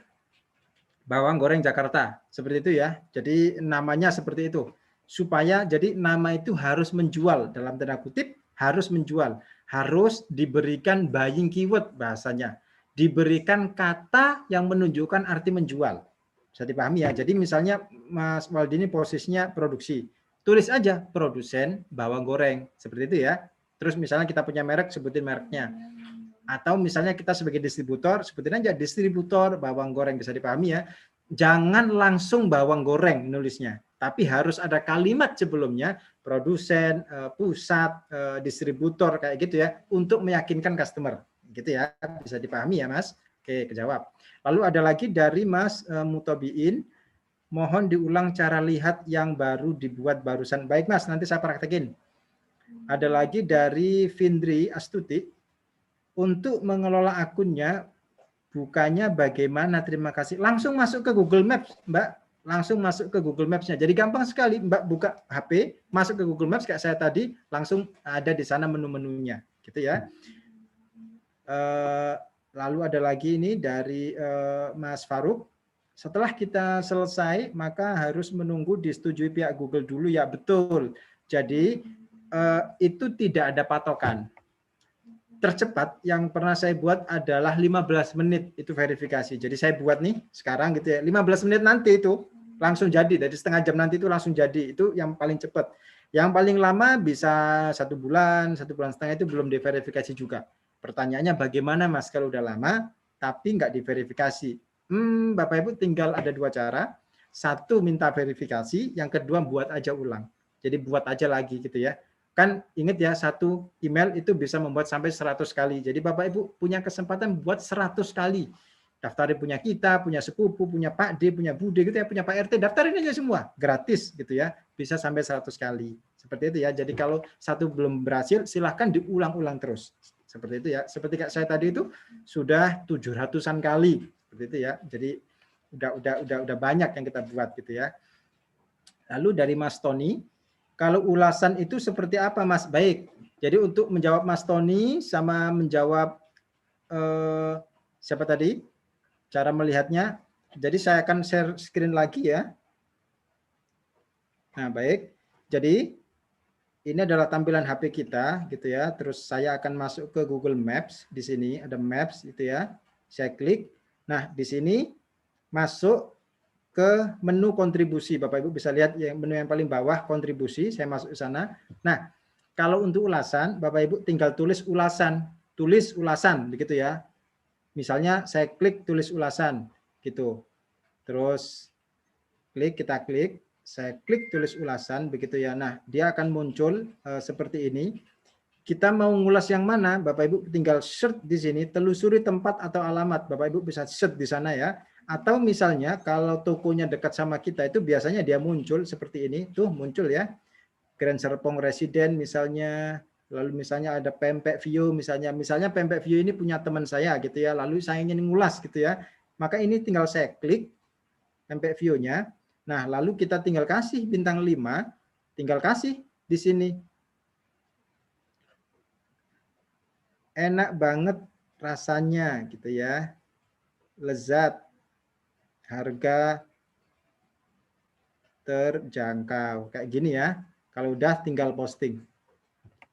bawang goreng Jakarta. Seperti itu ya. Jadi namanya seperti itu. Supaya jadi nama itu harus menjual, dalam tanda kutip harus menjual. Harus diberikan buying keyword bahasanya. Diberikan kata yang menunjukkan arti menjual. Bisa dipahami ya. Jadi misalnya Mas Waldi ini posisinya produksi. Tulis aja produsen bawang goreng. Seperti itu ya. Terus misalnya kita punya merek, sebutin mereknya. Atau misalnya kita sebagai distributor, sebutin aja distributor bawang goreng, bisa dipahami ya. Jangan langsung bawang goreng nulisnya, tapi harus ada kalimat sebelumnya, produsen, pusat, distributor, kayak gitu ya, untuk meyakinkan customer. Gitu ya, bisa dipahami ya Mas? Oke, kejawab. Lalu ada lagi dari Mas Mutobiin, mohon diulang cara lihat yang baru dibuat barusan. Baik Mas, nanti saya praktekin. Ada lagi dari Vindri Astuti, untuk mengelola akunnya, bukanya bagaimana? Terima kasih. Langsung masuk ke Google Maps, Mbak. Langsung masuk ke Google Maps-nya. Jadi gampang sekali, Mbak buka HP, masuk ke Google Maps kayak saya tadi, langsung ada di sana menu-menunya, gitu ya. Lalu ada lagi ini dari Mas Faruk. Setelah kita selesai, maka harus menunggu disetujui pihak Google dulu ya, betul. Jadi itu tidak ada patokan. Tercepat yang pernah saya buat adalah 15 menit itu verifikasi. Jadi saya buat nih sekarang gitu ya, 15 menit nanti itu langsung jadi, dari setengah jam nanti itu langsung jadi, itu yang paling cepat. Yang paling lama bisa 1 bulan, 1 bulan setengah itu belum diverifikasi juga. Pertanyaannya bagaimana Mas kalau udah lama tapi nggak diverifikasi? Bapak Ibu tinggal ada 2 cara. Satu minta verifikasi, yang kedua buat aja ulang. Jadi buat aja lagi gitu ya. Kan ingat ya, satu email itu bisa membuat sampai 100 kali. Jadi Bapak Ibu punya kesempatan buat 100 kali. Daftarin punya kita, punya sepupu, punya Pak D, punya Bude gitu ya, punya Pak RT, daftarin aja semua, gratis gitu ya. Bisa sampai 100 kali. Seperti itu ya. Jadi kalau satu belum berhasil, silahkan diulang-ulang terus. Seperti itu ya. Seperti kayak saya tadi itu sudah 700-an kali. Seperti itu ya. Jadi udah banyak yang kita buat gitu ya. Lalu dari Mas Tony, kalau ulasan itu seperti apa Mas? Baik, jadi untuk menjawab Mas Tony sama menjawab siapa tadi? Cara melihatnya. Jadi saya akan share screen lagi ya. Nah baik, jadi ini adalah tampilan HP kita gitu ya. Terus saya akan masuk ke Google Maps. Di sini ada Maps gitu ya. Saya klik. Nah di sini masuk ke menu kontribusi. Bapak Ibu bisa lihat yang menu yang paling bawah kontribusi, saya masuk ke sana. Nah, kalau untuk ulasan, Bapak Ibu tinggal tulis ulasan begitu ya. Misalnya saya klik tulis ulasan gitu. Terus kita klik, saya klik tulis ulasan begitu ya. Nah, dia akan muncul seperti ini. Kita mau ngulas yang mana, Bapak Ibu tinggal search di sini, telusuri tempat atau alamat. Bapak Ibu bisa search di sana ya. Atau misalnya kalau tokonya dekat sama kita itu biasanya dia muncul seperti ini, tuh muncul ya. Grand Serpong Residen misalnya, lalu misalnya ada Pempek View misalnya Pempek View ini punya teman saya gitu ya, lalu saya ingin ngulas gitu ya. Maka ini tinggal saya klik Pempek View-nya. Nah, lalu kita tinggal kasih bintang 5, tinggal kasih di sini. Enak banget rasanya gitu ya. Lezat. Harga terjangkau. Kayak gini ya. Kalau udah tinggal posting.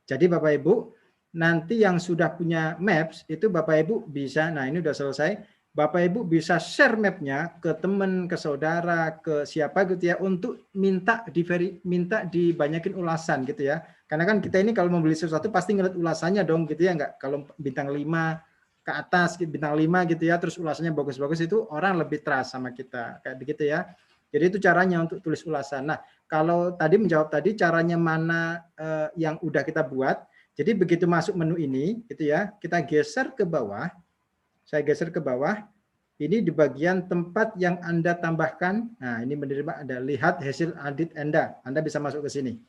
Jadi Bapak Ibu, nanti yang sudah punya Maps itu Bapak Ibu bisa, nah ini udah selesai, Bapak Ibu bisa share mapnya ke teman, ke saudara, ke siapa gitu ya, untuk minta dibanyakin ulasan gitu ya. Karena kan kita ini kalau membeli sesuatu pasti ngeliat ulasannya dong gitu ya, enggak? Kalau bintang 5 ke atas, bintang 5 gitu ya, terus ulasannya bagus-bagus itu orang lebih trust sama kita, kayak begitu ya. Jadi itu caranya untuk tulis ulasan. Nah, kalau tadi menjawab tadi caranya mana yang udah kita buat, jadi begitu masuk menu ini, gitu ya, kita geser ke bawah. Saya geser ke bawah. Ini di bagian tempat yang Anda tambahkan. Nah, ini menerima Anda lihat hasil audit Anda. Anda bisa masuk ke sini.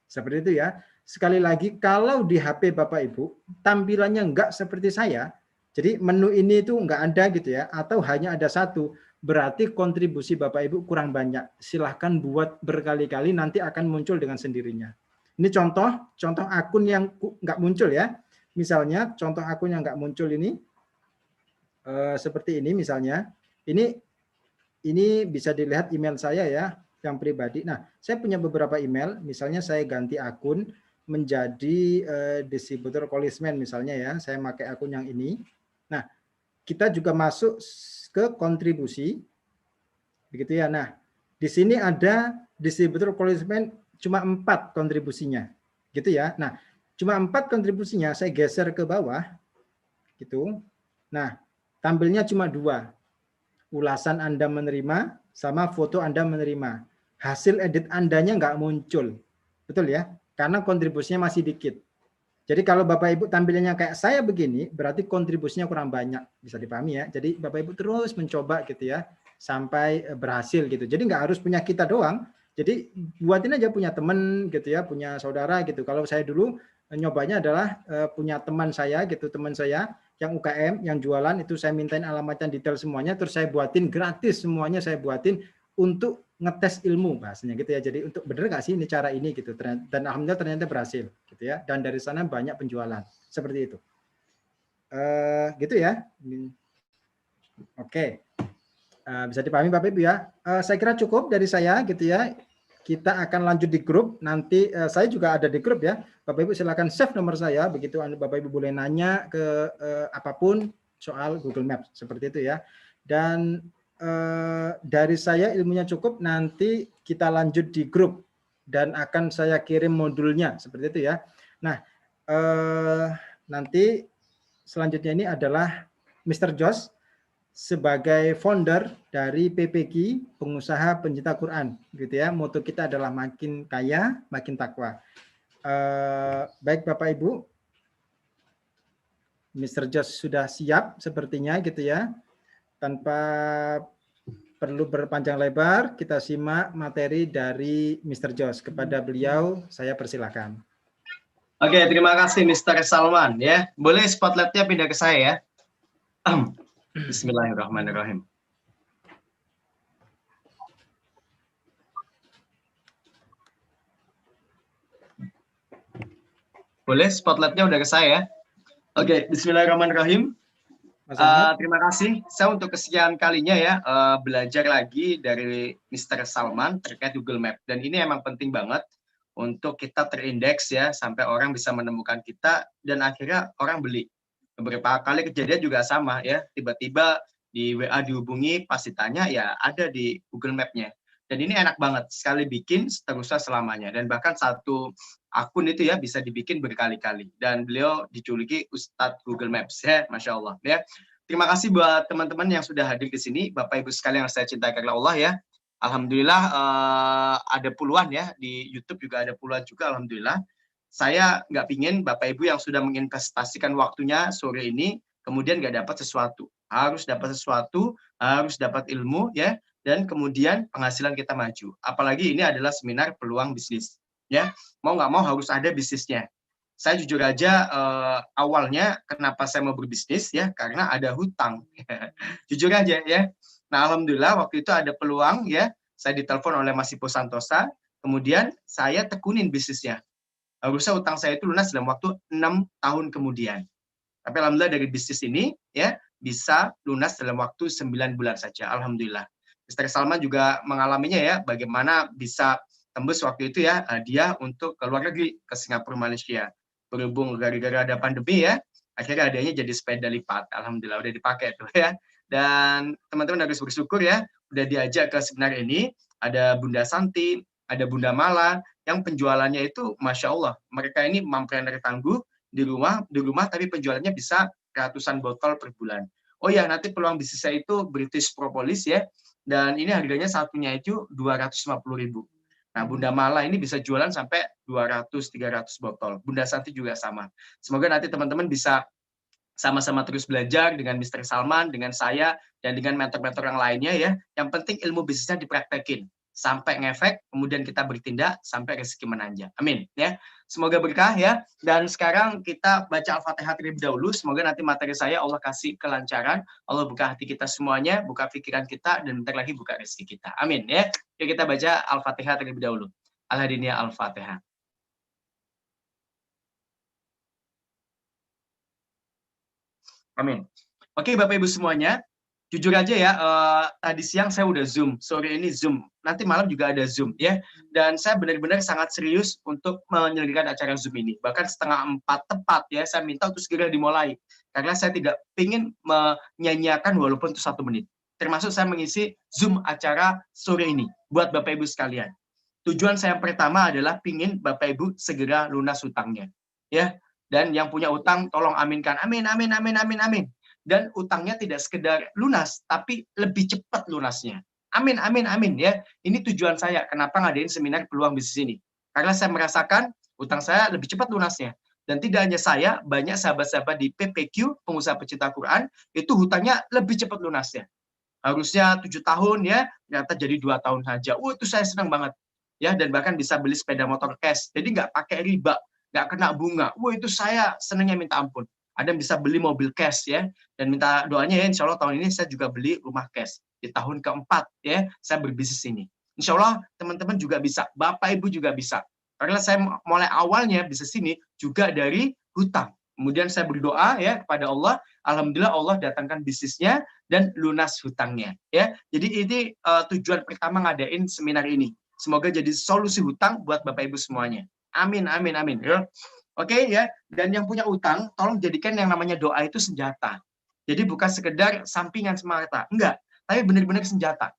Seperti itu ya. Sekali lagi, kalau di HP Bapak Ibu tampilannya enggak seperti saya, jadi menu ini itu enggak ada gitu ya, atau hanya ada satu, berarti kontribusi Bapak Ibu kurang banyak. Silahkan buat berkali-kali, nanti akan muncul dengan sendirinya. Ini contoh akun yang enggak muncul ya. Misalnya contoh akun yang enggak muncul ini seperti ini misalnya. Ini bisa dilihat email saya ya, yang pribadi. Nah, saya punya beberapa email, misalnya saya ganti akun menjadi distributor Kolismen misalnya ya, saya pakai akun yang ini. Nah, kita juga masuk ke kontribusi, begitu ya. Nah, di sini ada distributor Kolismen cuma 4 kontribusinya, gitu ya. Nah, cuma 4 kontribusinya, saya geser ke bawah, gitu. Nah, tampilnya cuma 2. Ulasan Anda menerima sama foto Anda menerima. Hasil edit Andanya nggak muncul. Betul ya? Karena kontribusinya masih dikit. Jadi kalau Bapak Ibu tampilannya kayak saya begini, berarti kontribusinya kurang banyak. Bisa dipahami ya. Jadi Bapak Ibu terus mencoba gitu ya, sampai berhasil gitu. Jadi nggak harus punya kita doang. Jadi buatin aja punya teman gitu ya, punya saudara gitu. Kalau saya dulu nyobanya adalah punya teman saya gitu, teman saya yang UKM, yang jualan itu saya mintain alamatnya detail semuanya, terus saya buatin gratis semuanya saya buatin untuk ngetes ilmu bahasanya gitu ya. Jadi untuk bener nggak sih ini cara ini gitu. Dan alhamdulillah ternyata berhasil gitu ya. Dan dari sana banyak penjualan seperti itu. Gitu ya. Oke. Bisa dipahami Bapak Ibu ya. Saya kira cukup dari saya gitu ya. Kita akan lanjut di grup. Nanti saya juga ada di grup ya. Bapak Ibu silakan save nomor saya. Begitu Bapak Ibu boleh nanya ke apapun soal Google Maps seperti itu ya. Dan dari saya ilmunya cukup. Nanti kita lanjut di grup dan akan saya kirim modulnya seperti itu ya. Nah, nanti selanjutnya ini adalah Mr. Jos sebagai founder dari PPQ, pengusaha pencinta Quran, gitu ya. Moto kita adalah makin kaya, makin takwa. Baik Bapak Ibu, Mr. Jos sudah siap sepertinya, gitu ya. Tanpa perlu berpanjang lebar, kita simak materi dari Mr. Jos. Kepada beliau, saya persilakan. Oke, terima kasih Mr. Salman ya. Boleh spotlightnya pindah ke saya ya. Bismillahirrahmanirrahim. Boleh spotlightnya udah ke saya. Oke, Bismillahirrahmanirrahim. Terima kasih. Saya untuk kesekian kalinya ya belajar lagi dari Mr. Salman terkait Google Map. Dan ini emang penting banget untuk kita terindeks ya sampai orang bisa menemukan kita dan akhirnya orang beli. Beberapa kali kejadian juga sama ya. Tiba-tiba di WA dihubungi, pasti tanya ya ada di Google Map-nya. Dan ini enak banget, sekali bikin seterusnya selamanya. Dan bahkan satu akun itu ya bisa dibikin berkali-kali. Dan beliau dijuluki Ustadz Google Maps ya, Masya Allah. Ya. Terima kasih buat teman-teman yang sudah hadir di sini, Bapak Ibu sekalian yang saya cintai karena Allah ya. Alhamdulillah ada puluhan ya, di YouTube juga ada puluhan juga, Alhamdulillah. Saya nggak pingin Bapak Ibu yang sudah menginvestasikan waktunya sore ini, kemudian nggak dapat sesuatu. Harus dapat sesuatu, harus dapat ilmu ya, dan kemudian penghasilan kita maju. Apalagi ini adalah seminar peluang bisnis ya. Mau nggak mau harus ada bisnisnya. Saya jujur aja awalnya kenapa saya mau berbisnis ya, karena ada hutang. Jujur aja ya. Nah, alhamdulillah waktu itu ada peluang ya. Saya ditelepon oleh Mas Ipo Santosa, kemudian saya tekunin bisnisnya. Harusnya utang saya itu lunas dalam waktu 6 tahun kemudian. Tapi alhamdulillah dari bisnis ini ya bisa lunas dalam waktu 9 bulan saja. Alhamdulillah. Mr. Salman juga mengalaminya ya, bagaimana bisa tembus waktu itu ya dia untuk ke luar negeri, ke Singapura, Malaysia. Berhubung gara-gara ada pandemi ya, akhirnya hadiahnya jadi sepeda lipat. Alhamdulillah udah dipakai tuh ya. Dan teman-teman harus bersyukur ya, udah diajak ke seminar ini, ada Bunda Santi, ada Bunda Mala, yang penjualannya itu Masya Allah, mereka ini mampreneur tangguh, di rumah tapi penjualannya bisa ratusan botol per bulan. Oh ya, nanti peluang bisnis saya itu British Propolis ya, dan ini harganya satunya itu 250.000. Nah, Bunda Mala ini bisa jualan sampai 200-300 botol. Bunda Santi juga sama. Semoga nanti teman-teman bisa sama-sama terus belajar dengan Mr. Salman, dengan saya, dan dengan mentor-mentor yang lainnya ya. Yang penting ilmu bisnisnya dipraktekin sampai ngefek, kemudian kita bertindak sampai rezeki menanjak. Amin ya. Semoga berkah ya. Dan sekarang kita baca Al-Fatihah terlebih dahulu. Semoga nanti materi saya Allah kasih kelancaran, Allah buka hati kita semuanya, buka pikiran kita, dan bentar lagi buka rezeki kita. Amin ya. Yuk kita baca Al-Fatihah terlebih dahulu. Al-Hadiniyah Al-Fatihah. Amin. Oke Bapak Ibu semuanya, jujur aja ya, tadi siang saya udah Zoom, sore ini Zoom, nanti malam juga ada Zoom ya. Dan saya benar-benar sangat serius untuk menyelenggarakan acara Zoom ini. Bahkan 3:30 tepat ya, saya minta untuk segera dimulai. Karena saya tidak ingin menyanyiakan walaupun itu 1 menit. Termasuk saya mengisi Zoom acara sore ini buat Bapak Ibu sekalian. Tujuan saya yang pertama adalah pingin Bapak Ibu segera lunas hutangnya. Ya, dan yang punya utang tolong aminkan. Amin, amin, amin, amin, amin. Dan utangnya tidak sekedar lunas, tapi lebih cepat lunasnya. Amin, amin, amin ya. Ini tujuan saya. Kenapa ngadain seminar peluang bisnis ini? Karena saya merasakan utang saya lebih cepat lunasnya. Dan tidak hanya saya, banyak sahabat-sahabat di PPQ, pengusaha pecinta Quran, itu hutangnya lebih cepat lunasnya. Harusnya 7 tahun ya, ternyata jadi 2 tahun saja. Itu saya senang banget. Ya, dan bahkan bisa beli sepeda motor cash. Jadi nggak pakai riba, nggak kena bunga. Itu saya senangnya minta ampun. Ada yang bisa beli mobil cash ya, dan minta doanya ya, insya Allah tahun ini saya juga beli rumah cash di tahun keempat ya saya berbisnis ini. Insya Allah teman-teman juga bisa, Bapak Ibu juga bisa. Karena saya mulai awalnya bisnis ini juga dari hutang. Kemudian saya berdoa ya kepada Allah, alhamdulillah Allah datangkan bisnisnya dan lunas hutangnya ya. Jadi ini tujuan pertama ngadain seminar ini. Semoga jadi solusi hutang buat Bapak Ibu semuanya. Amin, amin, amin. Ya. Oke ya, dan yang punya utang, tolong jadikan yang namanya doa itu senjata. Jadi bukan sekedar sampingan semata, enggak, tapi benar-benar senjata.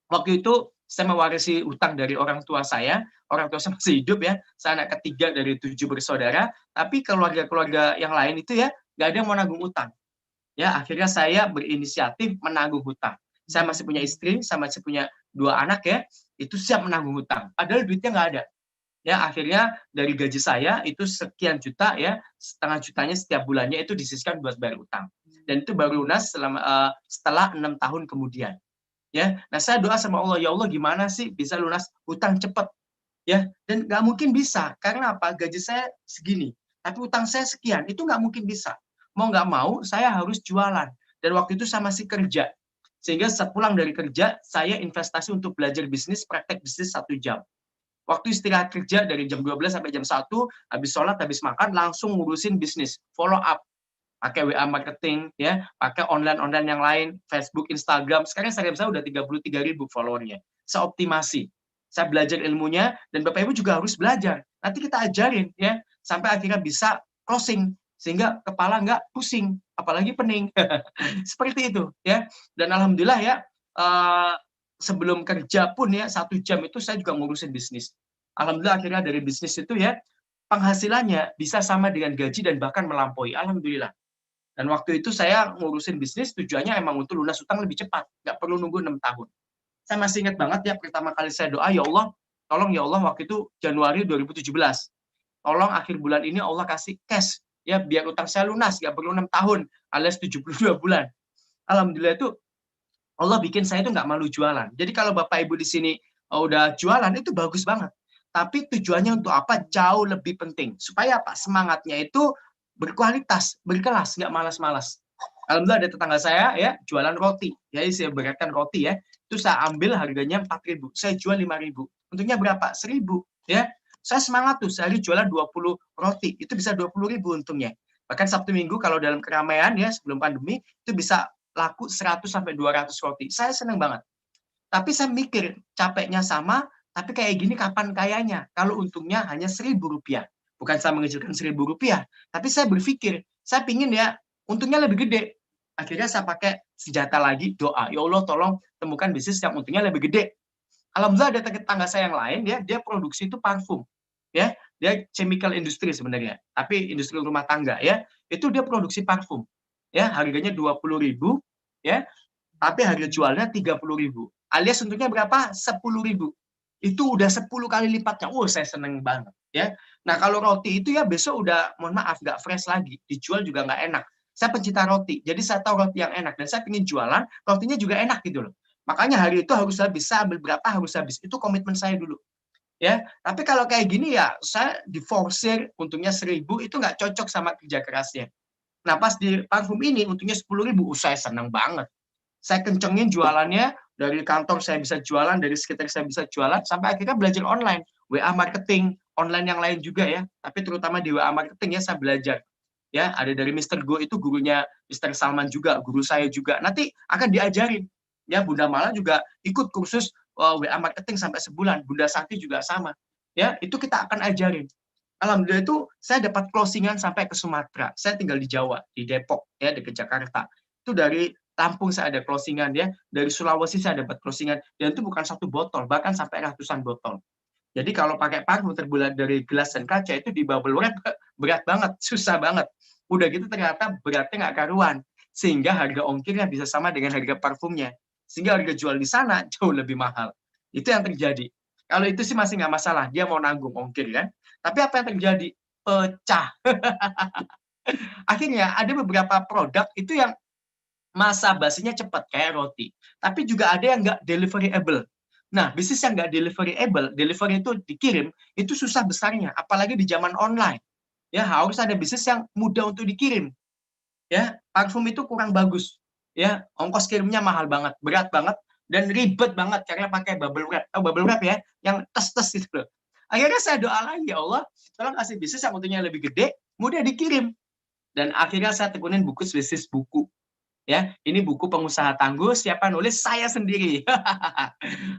Waktu itu saya mewarisi utang dari orang tua saya masih hidup ya, saya anak ketiga dari 7 bersaudara, tapi keluarga-keluarga yang lain itu ya, nggak ada yang mau nanggung utang. Ya, akhirnya saya berinisiatif menanggung hutang. Saya masih punya istri, saya masih punya 2 anak ya, itu siap menanggung hutang. Padahal duitnya nggak ada. Ya, akhirnya dari gaji saya itu sekian juta ya, setengah jutanya setiap bulannya itu disisihkan buat bayar utang. Dan itu baru lunas setelah 6 tahun kemudian. Ya, nah saya doa sama Allah, ya Allah gimana sih bisa lunas hutang cepat? Ya, dan nggak mungkin bisa. Karena apa? Gaji saya segini, tapi utang saya sekian, itu nggak mungkin bisa. Mau nggak mau, saya harus jualan. Dan waktu itu saya masih kerja. Sehingga sepulang dari kerja, saya investasi untuk belajar bisnis, praktek bisnis 1 jam. Waktu istirahat kerja dari jam 12 sampai jam 1, habis sholat, habis makan, langsung ngurusin bisnis, follow up. Pakai WA marketing, ya, pakai online-online yang lain, Facebook, Instagram. Sekarang Instagram saya udah 33.000 followernya. Saya optimasi. Saya belajar ilmunya, dan Bapak Ibu juga harus belajar. Nanti kita ajarin, ya, sampai akhirnya bisa closing, sehingga kepala nggak pusing, apalagi pening. Seperti itu, ya. Dan alhamdulillah ya, sebelum kerja pun ya 1 jam itu saya juga ngurusin bisnis. Alhamdulillah akhirnya dari bisnis itu ya penghasilannya bisa sama dengan gaji dan bahkan melampaui. Alhamdulillah. Dan waktu itu saya ngurusin bisnis tujuannya emang untuk lunas utang lebih cepat, nggak perlu nunggu 6 tahun. Saya masih ingat banget ya pertama kali saya doa, ya Allah, tolong ya Allah waktu itu Januari 2017. Tolong akhir bulan ini Allah kasih cash ya biar utang saya lunas, nggak perlu 6 tahun alias 72 bulan. Alhamdulillah itu Allah bikin saya itu nggak malu jualan. Jadi kalau Bapak Ibu di sini udah jualan itu bagus banget. Tapi tujuannya untuk apa? Jauh lebih penting. Supaya apa? Semangatnya itu berkualitas, berkelas, nggak malas-malas. Alhamdulillah ada tetangga saya ya jualan roti. Jadi saya beratkan roti ya. Itu saya ambil harganya 4.000. Saya jual 5.000. Untungnya berapa? 1.000 ya. Saya semangat tuh sehari jualan 20 roti. Itu bisa 20.000 untungnya. Bahkan Sabtu Minggu kalau dalam keramaian ya sebelum pandemi itu bisa laku 100 sampai 200 roti. Saya senang banget. Tapi saya mikir capeknya sama, tapi kayak gini kapan kayanya? Kalau untungnya hanya 1.000 rupiah. Bukan saya mengecilkan 1.000 rupiah, tapi saya berpikir, saya pingin ya untungnya lebih gede. Akhirnya saya pakai senjata lagi, doa. Ya Allah tolong temukan bisnis yang untungnya lebih gede. Alhamdulillah ada tetangga saya yang lain, ya, dia produksi itu parfum. Ya, dia chemical industry sebenarnya, tapi industri rumah tangga ya. Itu dia produksi parfum. Ya, harganya 20.000 ya, tapi harga jualnya 30.000. Alias untungnya berapa? 10.000. Itu udah 10 kali lipatnya. Saya seneng banget ya. Nah, kalau roti itu ya besok udah mohon maaf nggak fresh lagi, dijual juga nggak enak. Saya pencinta roti, jadi saya tahu roti yang enak dan saya ingin jualan rotinya juga enak gitu loh. Makanya hari itu harus habis, saya ambil berapa harus habis. Itu komitmen saya dulu. Ya, tapi kalau kayak gini ya saya diforsir untungnya 1.000 itu nggak cocok sama kerja kerasnya. Nah, pas di parfum ini untungnya 10.000, saya senang banget. Saya kencengin jualannya, dari kantor saya bisa jualan, dari sekitar saya bisa jualan, sampai akhirnya belajar online, WA marketing, online yang lain juga ya, tapi terutama di WA marketing ya saya belajar. Ya, ada dari Mr. Go itu gurunya Mr. Salman juga, guru saya juga. Nanti akan diajarin. Ya, Bunda Mala juga ikut kursus WA marketing sampai sebulan, Bunda Sakti juga sama. Ya, itu kita akan ajarin. Alhamdulillah itu saya dapat closingan sampai ke Sumatera. Saya tinggal di Jawa, di Depok ya, dekat Jakarta. Itu dari Lampung saya ada closingan ya, dari Sulawesi saya dapat closingan, dan itu bukan satu botol, bahkan sampai ratusan botol. Jadi kalau pakai parfum terbuat dari gelas dan kaca itu di bubble wrap berat banget, susah banget. Udah gitu ternyata beratnya nggak karuan, sehingga harga ongkirnya bisa sama dengan harga parfumnya, sehingga harga jual di sana jauh lebih mahal. Itu yang terjadi. Kalau itu sih masih nggak masalah, dia mau nanggung ongkir kan. Tapi apa yang terjadi? Pecah. Akhirnya ada beberapa produk itu yang masa basinya cepat kayak roti. Tapi juga ada yang nggak deliverable. Nah, bisnis yang nggak deliverable, delivery itu dikirim, itu susah besarnya. Apalagi di zaman online. Ya, harus ada bisnis yang mudah untuk dikirim. Ya, parfum itu kurang bagus. Ya, ongkos kirimnya mahal banget, berat banget, dan ribet banget karena pakai bubble wrap. Bubble wrap ya, yang tes-tes gitu loh. Akhirnya saya doa lagi, ya Allah, tolong kasih bisnis yang untungnya lebih gede, mudah dikirim. Dan akhirnya saya tekunin bisnis buku. Ya, ini buku pengusaha tangguh, siapa nulis? Saya sendiri.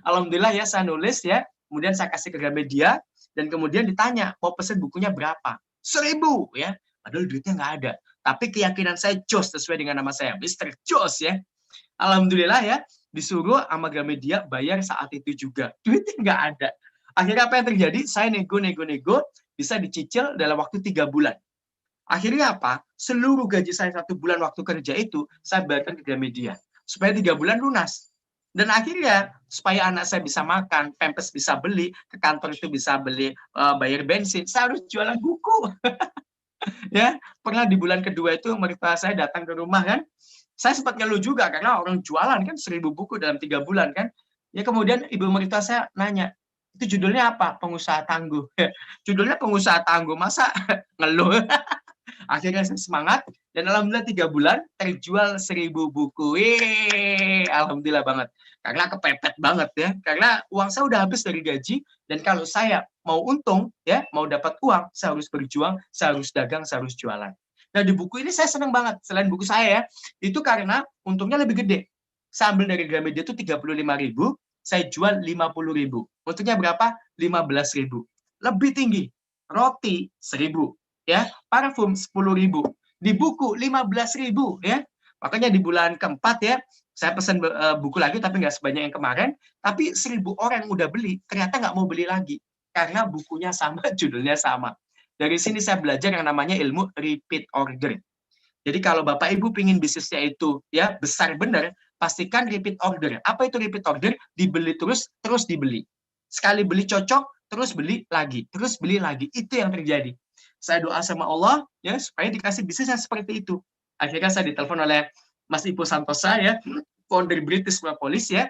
Alhamdulillah ya, saya nulis ya, kemudian saya kasih ke Gramedia, dan kemudian ditanya, mau pesen bukunya berapa? 1.000 ya, padahal duitnya nggak ada. Tapi keyakinan saya jos sesuai dengan nama saya, Mr. Jos ya. Alhamdulillah ya, disuruh sama Gramedia bayar saat itu juga. Duitnya nggak ada. Akhirnya apa yang terjadi? Saya nego, bisa dicicil dalam waktu 3 bulan. Akhirnya apa? Seluruh gaji saya 1 bulan waktu kerja itu, saya bayarkan ke Gramedia. Supaya 3 bulan lunas. Dan akhirnya, supaya anak saya bisa makan, Pampers bisa beli, ke kantor itu bisa beli, bayar bensin, saya harus jualan buku. Ya, pernah di bulan kedua itu mertua saya datang ke rumah kan, saya sempat ngeluh juga karena orang jualan kan 1.000 buku dalam 3 bulan kan. Ya kemudian ibu mertua saya nanya, itu judulnya apa? Pengusaha tangguh. Judulnya pengusaha tangguh, masa ngeluh? Akhirnya saya semangat dan alhamdulillah 3 bulan terjual 1.000 buku. Alhamdulillah banget. Karena kepepet banget ya. Karena uang saya udah habis dari gaji dan kalau saya mau untung ya, mau dapat uang, saya harus berjuang, saya harus dagang, saya harus jualan. Nah, di buku ini saya senang banget. Selain buku saya ya, itu karena untungnya lebih gede. Saya ambil dari Gramedia itu 35.000, saya jual 50.000. Untungnya berapa? 15.000. Lebih tinggi. Roti 1.000. Ya, parfum 10.000, di buku 15.000 ya. Makanya di bulan keempat ya, saya pesan buku lagi tapi nggak sebanyak yang kemarin, tapi 1.000 orang yang udah beli ternyata nggak mau beli lagi karena bukunya sama, judulnya sama. Dari sini saya belajar yang namanya ilmu repeat order. Jadi kalau Bapak Ibu pingin bisnisnya itu ya besar benar, pastikan repeat order. Apa itu repeat order? Dibeli terus dibeli. Sekali beli cocok, terus beli lagi, terus beli lagi. Itu yang terjadi. Saya doa sama Allah ya supaya dikasih bisnis yang seperti itu. Akhirnya saya ditelepon oleh Mas Ipo Santosa ya. founder British Propolis ya.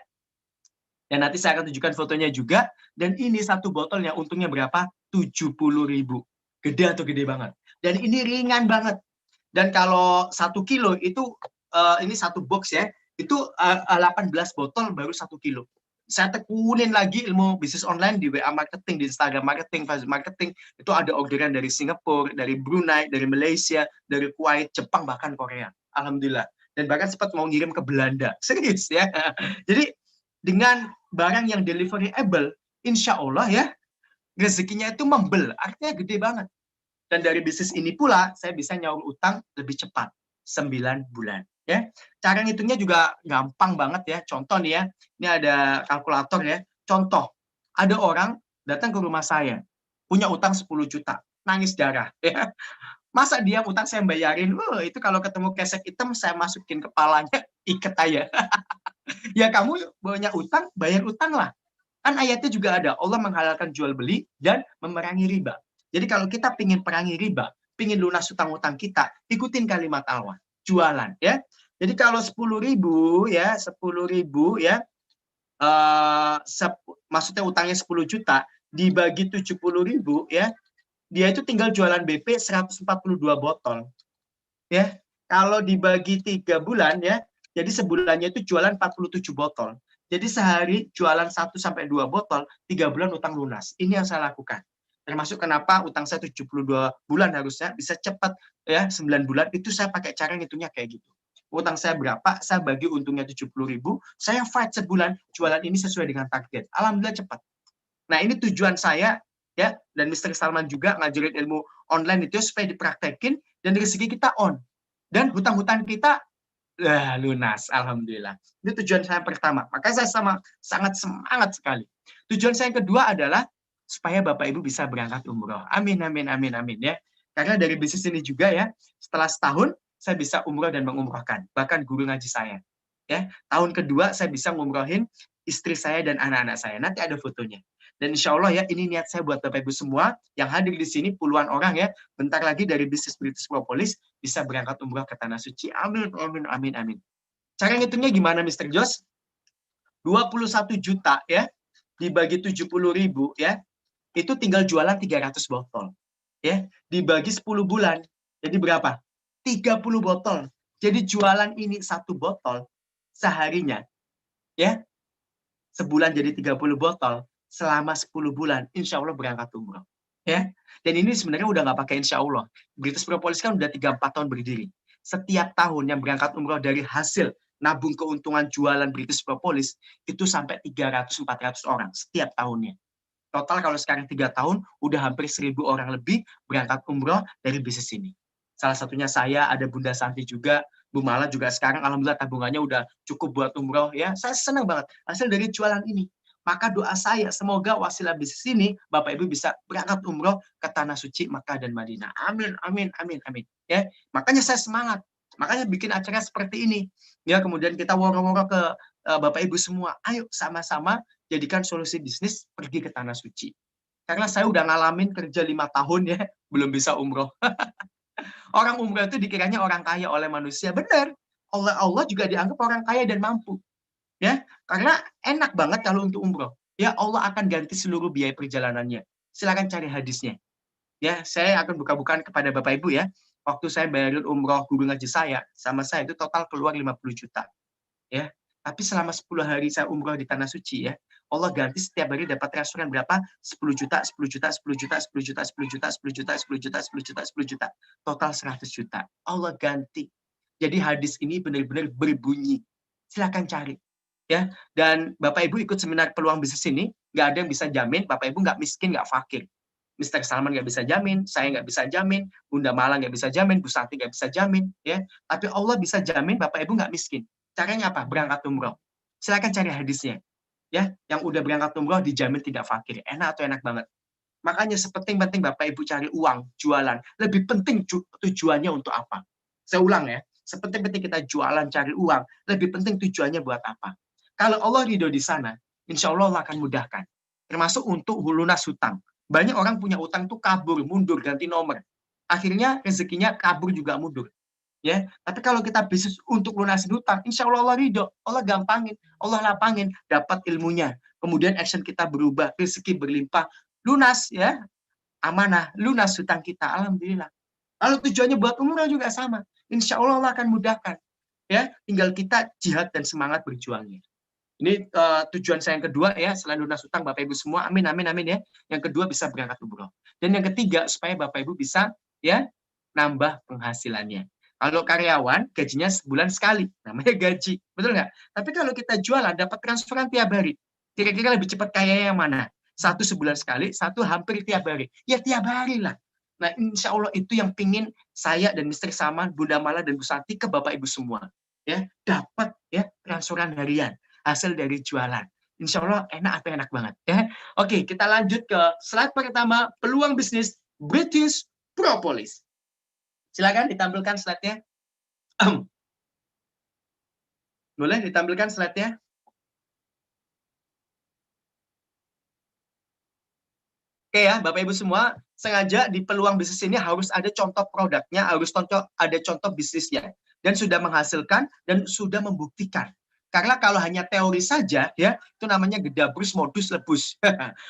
Dan nanti saya akan tunjukkan fotonya juga. Dan ini satu botolnya untungnya berapa? 70.000. Gede atau gede banget. Dan ini ringan banget. Dan kalau 1 kilo itu, ini satu box ya, itu 18 botol baru 1 kilo. Saya tekunin lagi ilmu bisnis online di WA marketing, di Instagram marketing, Facebook marketing. Itu ada orderan dari Singapura, dari Brunei, dari Malaysia, dari Kuwait, Jepang, bahkan Korea. Alhamdulillah. Dan bahkan sempat mau ngirim ke Belanda. Serius ya. Jadi dengan barang yang deliverable, insya Allah ya, rezekinya itu membel, artinya gede banget. Dan dari bisnis ini pula, saya bisa nyaur utang lebih cepat, 9 bulan. Ya, cara ngitungnya juga gampang banget ya. Contoh nih ya, ini ada kalkulator ya. Contoh, ada orang datang ke rumah saya, punya utang 10 juta, nangis darah. Ya. Masa dia utang saya bayarin, itu kalau ketemu kesek hitam, saya masukin kepalanya, iket aja. Ya kamu punya utang, bayar utang lah. Kan ayatnya juga ada, Allah menghalalkan jual beli dan memerangi riba. Jadi kalau kita pingin perangi riba, pingin lunas utang-utang kita, ikutin kalimat Allah, jualan ya. Jadi kalau 10.000 ya, 10.000 ya, maksudnya utangnya 10 juta, dibagi 70.000 ya, dia itu tinggal jualan BP 142 botol. Ya, kalau dibagi 3 bulan ya, jadi sebulannya itu jualan 47 botol. Jadi sehari jualan 1-2 botol, 3 bulan utang lunas. Ini yang saya lakukan. Termasuk kenapa utang saya 72 bulan harusnya bisa cepat ya, 9 bulan itu saya pakai cara ngitungnya kayak gitu. Utang saya berapa, saya bagi untungnya 70.000, saya fight sebulan, jualan ini sesuai dengan target. Alhamdulillah cepat. Nah, ini tujuan saya ya, dan Mr. Salman juga ngajarin ilmu online itu supaya dipraktekin dan rezeki kita on. Dan hutang-hutang kita lunas, alhamdulillah. Ini tujuan saya pertama. Maka saya sangat semangat sekali. Tujuan saya yang kedua adalah supaya Bapak Ibu bisa berangkat umroh. Amin, amin, amin, amin ya. Karena dari bisnis ini juga ya, setelah setahun saya bisa umroh dan mengumrohkan. Bahkan guru ngaji saya. Ya, tahun kedua saya bisa ngumrohin istri saya dan anak-anak saya. Nanti ada fotonya. Dan insya Allah ya, ini niat saya buat Bapak Ibu semua yang hadir di sini, puluhan orang ya, bentar lagi dari bisnis British Propolis bisa berangkat umroh ke Tanah Suci. Amin, amin, amin, amin. Cara ngitungnya gimana, Mr. Jos? 21 juta ya, dibagi 70.000 ya, itu tinggal jualan 300 botol. Ya, dibagi 10 bulan, jadi berapa? 30 botol. Jadi jualan ini 1 botol seharinya, ya, sebulan jadi 30 botol, selama 10 bulan, insya Allah berangkat umroh. Ya, dan ini sebenarnya udah nggak pakai insya Allah. British Propolis kan udah 3-4 tahun berdiri. Setiap tahun yang berangkat umroh dari hasil nabung keuntungan jualan British Propolis itu sampai 300-400 orang setiap tahunnya. Total kalau sekarang 3 tahun, udah hampir 1.000 orang lebih berangkat umroh dari bisnis ini. Salah satunya saya, ada Bunda Santi juga, Bu Mala juga sekarang, alhamdulillah tabungannya udah cukup buat umroh. Ya, saya senang banget hasil dari jualan ini. Maka doa saya, semoga wasilah bisnis ini, Bapak Ibu bisa berangkat umroh ke Tanah Suci, Makkah dan Madinah. Amin, amin, amin, amin. Ya, makanya saya semangat. Makanya bikin acara seperti ini. Ya, kemudian kita woro-woro ke Bapak Ibu semua. Ayo sama-sama jadikan solusi bisnis pergi ke Tanah Suci. Karena saya udah ngalamin kerja 5 tahun ya, belum bisa umroh. Orang umroh itu dikiranya orang kaya oleh manusia. Benar. Allah juga dianggap orang kaya dan mampu. Ya, karena enak banget kalau untuk umroh. Ya, Allah akan ganti seluruh biaya perjalanannya. Silakan cari hadisnya. Ya, saya akan buka-bukaan kepada Bapak Ibu ya. Waktu saya bayarin umroh guru ngaji saya, sama saya itu total keluar 50 juta. Ya, tapi selama 10 hari saya umroh di Tanah Suci ya, Allah ganti setiap hari dapat transferan berapa? 10 juta, 10 juta, 10 juta, 10 juta, 10 juta, 10 juta, 10 juta, 10 juta, 10 juta. Total 100 juta. Allah ganti. Jadi hadis ini benar-benar berbunyi. Silakan cari. Ya, dan Bapak Ibu ikut seminar peluang bisnis ini, nggak ada yang bisa jamin Bapak Ibu nggak miskin, nggak fakir. Mr. Salman nggak bisa jamin, saya nggak bisa jamin, Bunda Mala nggak bisa jamin, Bu Santi nggak bisa jamin, ya. Tapi Allah bisa jamin Bapak Ibu nggak miskin. Caranya apa? Berangkat umroh. Silakan cari hadisnya. Ya, yang udah berangkat umroh dijamin tidak fakir. Enak atau enak banget. Makanya sepenting-penting Bapak Ibu cari uang, jualan. Lebih penting tujuannya untuk apa? Saya ulang ya, sepenting-penting kita jualan, cari uang, lebih penting tujuannya buat apa? Kalau Allah ridho di sana, insya Allah akan mudahkan. Termasuk untuk lunas hutang. Banyak orang punya utang tuh kabur, mundur, ganti nomor. Akhirnya rezekinya kabur juga mundur. ya. Tapi kalau kita bisnis untuk lunasin hutang, insya Allah Allah ridho, Allah gampangin, Allah lapangin, dapat ilmunya. Kemudian action kita berubah, rezeki berlimpah, lunas ya, amanah, lunas hutang kita, alhamdulillah. Lalu tujuannya buat umrah juga sama, insya Allah Allah akan mudahkan. Ya, tinggal kita jihad dan semangat berjuangnya. Ini tujuan saya yang kedua ya, selain lunas hutang Bapak Ibu semua, amin amin amin ya. Yang kedua bisa berangkat umroh. Dan yang ketiga supaya Bapak Ibu bisa ya nambah penghasilannya. Kalau karyawan gajinya sebulan sekali, namanya gaji, betul nggak? Tapi kalau kita jualan dapat transferan tiap hari. Kira-kira lebih cepat kaya yang mana? Satu sebulan sekali, satu hampir tiap hari. Ya tiap hari lah. Nah, insya Allah itu yang pingin saya dan Mr. Salman, Bunda Mala dan Bu Santi ke Bapak Ibu semua. Ya, dapat ya transferan harian hasil dari jualan. Insya Allah enak atau enak banget ya. Oke, kita lanjut ke slide pertama, peluang bisnis British Propolis. Silakan ditampilkan slide-nya. Boleh ditampilkan slide-nya? Oke ya, Bapak Ibu semua, sengaja di peluang bisnis ini harus ada contoh produknya, harus ada contoh bisnisnya, dan sudah menghasilkan dan sudah membuktikan. Karena kalau hanya teori saja, ya itu namanya gedabrus modus lebus.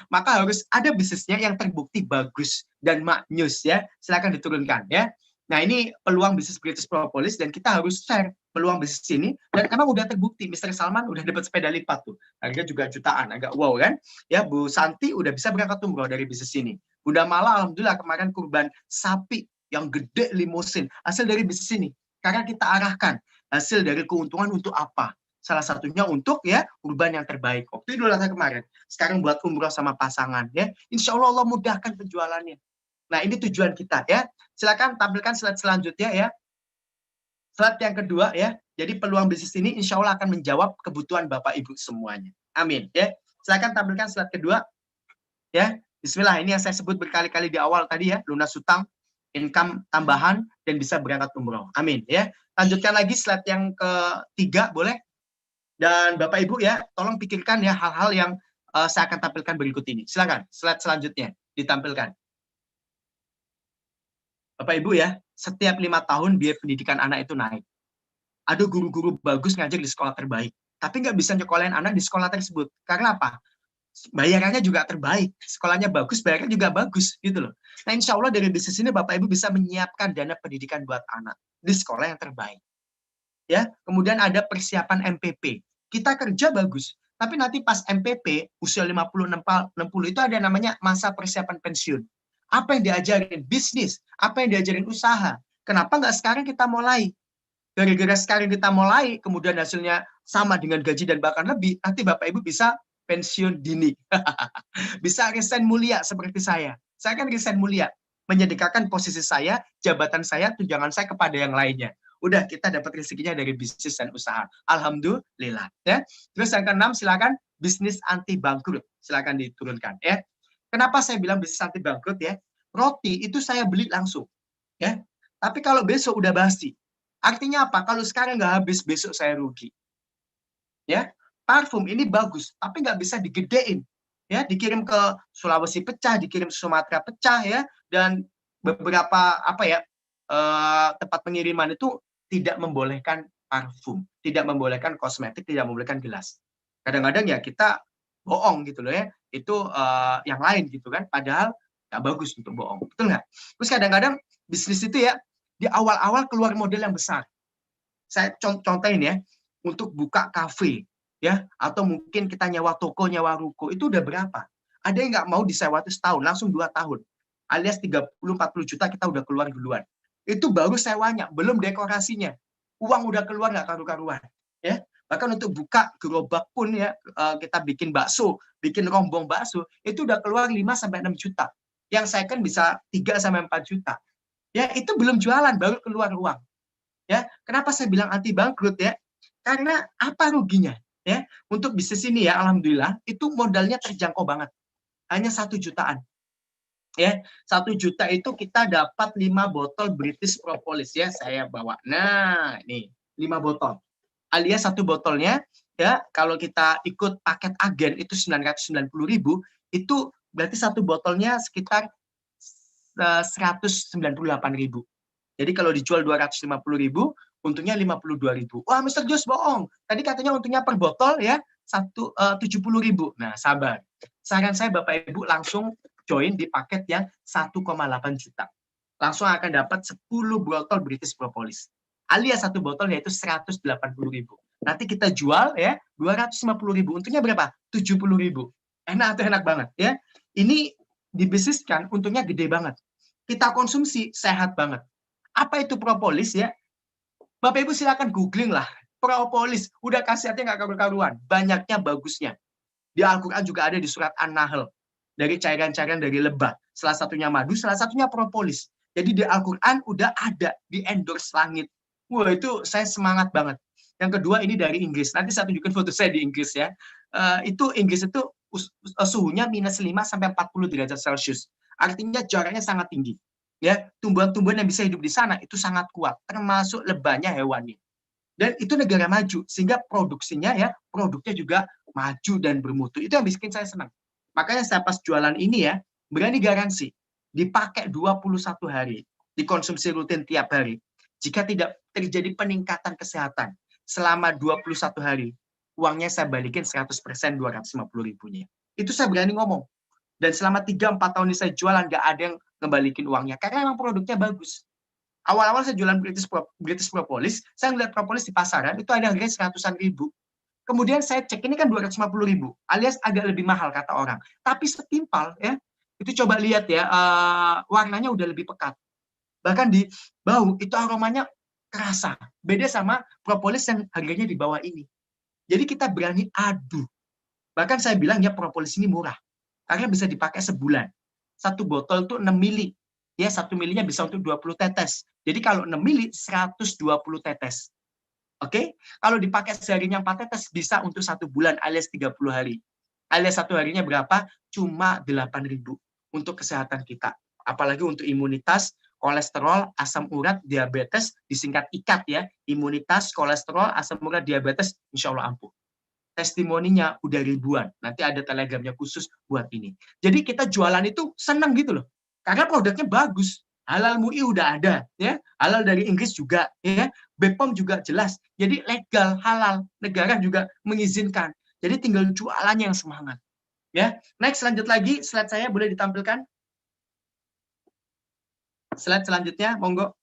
Maka harus ada bisnisnya yang terbukti bagus dan maknyus ya. Silakan diturunkan ya. Nah ini peluang bisnis British Propolis dan kita harus share peluang bisnis ini dan emang udah terbukti. Mr. Salman udah dapat sepeda lipat tuh, harga juga jutaan, agak wow kan? Ya Bu Santi udah bisa berangkat umroh dari bisnis ini. Bunda Mala alhamdulillah kemarin kurban sapi yang gede limusin hasil dari bisnis ini. Karena kita arahkan hasil dari keuntungan untuk apa? Salah satunya untuk ya kurban yang terbaik. Waktu Idul Adha kemarin. Sekarang buat umroh sama pasangan ya. Insya Allah Allah mudahkan penjualannya. Nah ini tujuan kita ya. Silakan tampilkan slide selanjutnya ya. Slide yang kedua ya. Jadi peluang bisnis ini insya Allah akan menjawab kebutuhan Bapak Ibu semuanya. Amin ya. Silakan tampilkan slide kedua. Ya, bismillah, ini yang saya sebut berkali-kali di awal tadi ya, lunas hutang, income tambahan dan bisa berangkat umroh. Amin ya. Lanjutkan lagi slide yang ketiga boleh. Dan Bapak Ibu ya, tolong pikirkan ya hal-hal yang saya akan tampilkan berikut ini. Silakan, slide selanjutnya ditampilkan. Bapak Ibu ya, setiap 5 tahun biaya pendidikan anak itu naik. Ada guru-guru bagus ngajar di sekolah terbaik, tapi nggak bisa nyekolahin anak di sekolah tersebut. Karena apa? Bayarannya juga terbaik, sekolahnya bagus, bayarannya juga bagus, gitu loh. Nah, insya Allah dari bisnis ini Bapak Ibu bisa menyiapkan dana pendidikan buat anak di sekolah yang terbaik. Ya, kemudian ada persiapan MPP. Kita kerja bagus, tapi nanti pas MPP usia 50-60 itu ada namanya masa persiapan pensiun. Apa yang diajarin? Bisnis. Apa yang diajarin? Usaha. Kenapa nggak sekarang kita mulai? Gara-gara sekarang kita mulai, kemudian hasilnya sama dengan gaji dan bahkan lebih, nanti Bapak Ibu bisa pensiun dini. Bisa resign mulia seperti saya. Saya kan resign mulia. Menyedekahkan posisi saya, jabatan saya, tunjangan saya kepada yang lainnya. Udah kita dapat rezekinya dari bisnis dan usaha. Alhamdulillah. Ya. Terus yang keenam silakan bisnis anti bangkrut. Silakan diturunkan ya. Kenapa saya bilang bisnis anti bangkrut ya? Roti itu saya beli langsung. Ya. Tapi kalau besok udah basi. Artinya apa? Kalau sekarang nggak habis, besok saya rugi. Ya, parfum ini bagus, tapi nggak bisa digedein. Ya, dikirim ke Sulawesi pecah, dikirim ke Sumatera pecah ya, dan beberapa tempat pengiriman itu tidak membolehkan parfum, tidak membolehkan kosmetik, tidak membolehkan gelas. Kadang-kadang ya kita bohong gitu loh ya, itu yang lain gitu kan, padahal nggak bagus untuk bohong, betul nggak? Terus kadang-kadang bisnis itu ya di awal-awal keluar model yang besar. Saya contohin ya, untuk buka kafe ya, atau mungkin kita nyewa toko, nyewa ruko, itu udah berapa? Ada yang nggak mau disewa itu setahun, langsung 2 tahun. Alias 30-40 juta kita udah keluar duluan. Itu baru sewanya, belum dekorasinya. Uang udah keluar nggak karu-karuan. Ya. Bahkan untuk buka gerobak pun ya, kita bikin bakso, bikin rombong bakso, itu udah keluar 5-6 juta. Yang saya kan bisa 3-4 juta. Ya, itu belum jualan, baru keluar uang. Ya, kenapa saya bilang anti bangkrut ya? Karena apa ruginya? Ya, untuk bisnis ini ya, alhamdulillah itu modalnya terjangkau banget, hanya 1 jutaan. Ya, 1 juta itu kita dapat 5 botol British Propolis ya, saya bawa. Nah, ini 5 botol. Alias 1 botolnya ya, kalau kita ikut paket agen itu 990.000, itu berarti 1 botolnya sekitar 198.000. Jadi kalau dijual 250.000, untungnya 52.000. Wah, Mr. Jos bohong. Tadi katanya untungnya per botol ya 70.000. Nah, sabar. Saran saya Bapak Ibu langsung join di paket yang 1,8 juta. Langsung akan dapat 10 botol British Propolis. Alias satu botol yaitu 180.000. Nanti kita jual ya 250.000. Untungnya berapa? 70.000. Enak atau enak banget ya. Ini dibisniskan untungnya gede banget. Kita konsumsi sehat banget. Apa itu propolis ya? Bapak Ibu silakan googling lah. Propolis, udah khasiatnya nggak karu-karuan. Banyaknya bagusnya. Di Al-Quran juga ada di surat An-Nahl. Dari cairan-cairan dari lebah. Salah satunya madu, salah satunya propolis. Jadi di Al-Quran udah ada, di endorse langit. Wah, itu saya semangat banget. Yang kedua ini dari Inggris. Nanti saya tunjukin foto saya di Inggris ya. Itu Inggris itu suhunya minus 5 sampai 40 derajat Celcius. Artinya jaraknya sangat tinggi. Ya, tumbuhan-tumbuhan yang bisa hidup di sana itu sangat kuat, termasuk lebahnya hewannya. Dan itu negara maju, sehingga produksinya ya, produknya juga maju dan bermutu. Itu yang bikin saya senang. Makanya saya pas jualan ini ya, berani garansi, dipakai 21 hari, dikonsumsi rutin tiap hari. Jika tidak terjadi peningkatan kesehatan selama 21 hari, uangnya saya balikin 100% 250.000-nya. Itu saya berani ngomong. Dan selama 3-4 tahun ini saya jualan, nggak ada yang ngembalikin uangnya. Karena memang produknya bagus. Awal-awal saya jualan British Propolis, saya ngeliat propolis di pasaran, itu ada harganya 100-an ribu. Kemudian saya cek, ini kan 250.000, alias agak lebih mahal kata orang. Tapi setimpal, ya. Itu coba lihat ya, warnanya udah lebih pekat. Bahkan di bau, itu aromanya kerasa. Beda sama propolis yang harganya di bawah ini. Jadi kita berani adu. Bahkan saya bilang ya propolis ini murah. Karena bisa dipakai sebulan. Satu botol itu 6 mili. Ya, 1 milinya bisa untuk 20 tetes. Jadi kalau 6 mili, 120 tetes. Oke? Kalau dipakai seharinya 4 tetes, bisa untuk 1 bulan alias 30 hari. Alias 1 harinya berapa? Cuma 8.000 untuk kesehatan kita. Apalagi untuk imunitas, kolesterol, asam urat, diabetes, disingkat IKAT ya. Imunitas, kolesterol, asam urat, diabetes, insya Allah ampuh. Testimoninya udah ribuan. Nanti ada telegramnya khusus buat ini. Jadi kita jualan itu senang gitu loh. Karena produknya bagus. Halal MUI udah ada, ya. Halal dari Inggris juga, ya. BPOM juga jelas. Jadi legal, halal. Negara juga mengizinkan. Jadi tinggal jualannya yang semangat. Ya. Next, lanjut lagi. Slide saya boleh ditampilkan. Slide selanjutnya, monggo.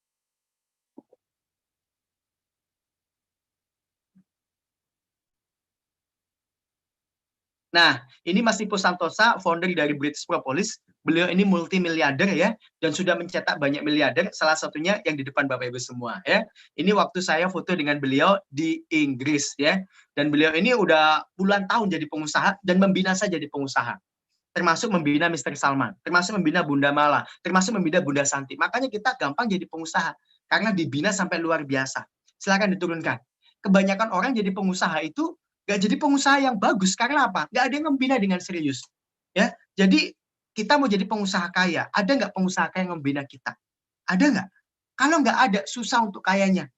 Nah, ini Mas Ipo Santosa, founder dari British Propolis. Beliau ini multimiliarder ya, dan sudah mencetak banyak miliarder, salah satunya yang di depan Bapak Ibu semua ya. Ini waktu saya foto dengan beliau di Inggris ya. Dan beliau ini udah puluhan tahun jadi pengusaha dan membina saya jadi pengusaha. Termasuk membina Mr. Salman, termasuk membina Bunda Mala, termasuk membina Bunda Santi. Makanya kita gampang jadi pengusaha, karena dibina sampai luar biasa. Silakan diturunkan. Kebanyakan orang jadi pengusaha itu nggak jadi pengusaha yang bagus. Karena apa? Nggak ada yang membina dengan serius. Ya, jadi kita mau jadi pengusaha kaya. Ada nggak pengusaha kaya yang membina kita? Ada nggak? Kalau nggak ada, susah untuk kayanya.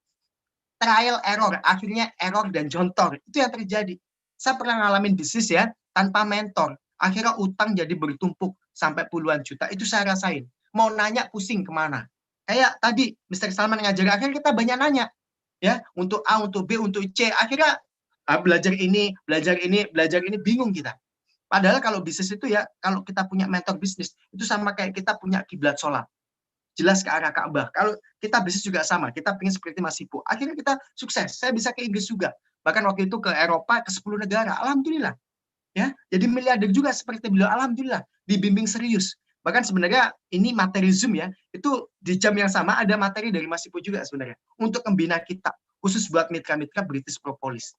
Trial error, akhirnya error dan jontor. Itu yang terjadi. Saya pernah ngalamin bisnis ya, tanpa mentor. Akhirnya utang jadi bertumpuk sampai puluhan juta. Itu saya rasain. Mau nanya pusing kemana. Kayak tadi Mr. Salman ngajari, akhirnya kita banyak nanya. Ya, untuk A, untuk B, untuk C. Akhirnya belajar ini, bingung kita. Padahal kalau bisnis itu ya, kalau kita punya mentor bisnis, itu sama kayak kita punya kiblat sholat. Jelas ke arah Ka'bah. Kalau kita bisnis juga sama, kita pengen seperti Mas Ipo. Akhirnya kita sukses, saya bisa ke Inggris juga. Bahkan waktu itu ke Eropa, ke 10 negara. Alhamdulillah. Ya, jadi miliarder juga seperti beliau, alhamdulillah. Dibimbing serius. Bahkan sebenarnya ini materi Zoom ya, itu di jam yang sama ada materi dari Mas Ipo juga sebenarnya. Untuk membina kita, khusus buat mitra-mitra British Propolis.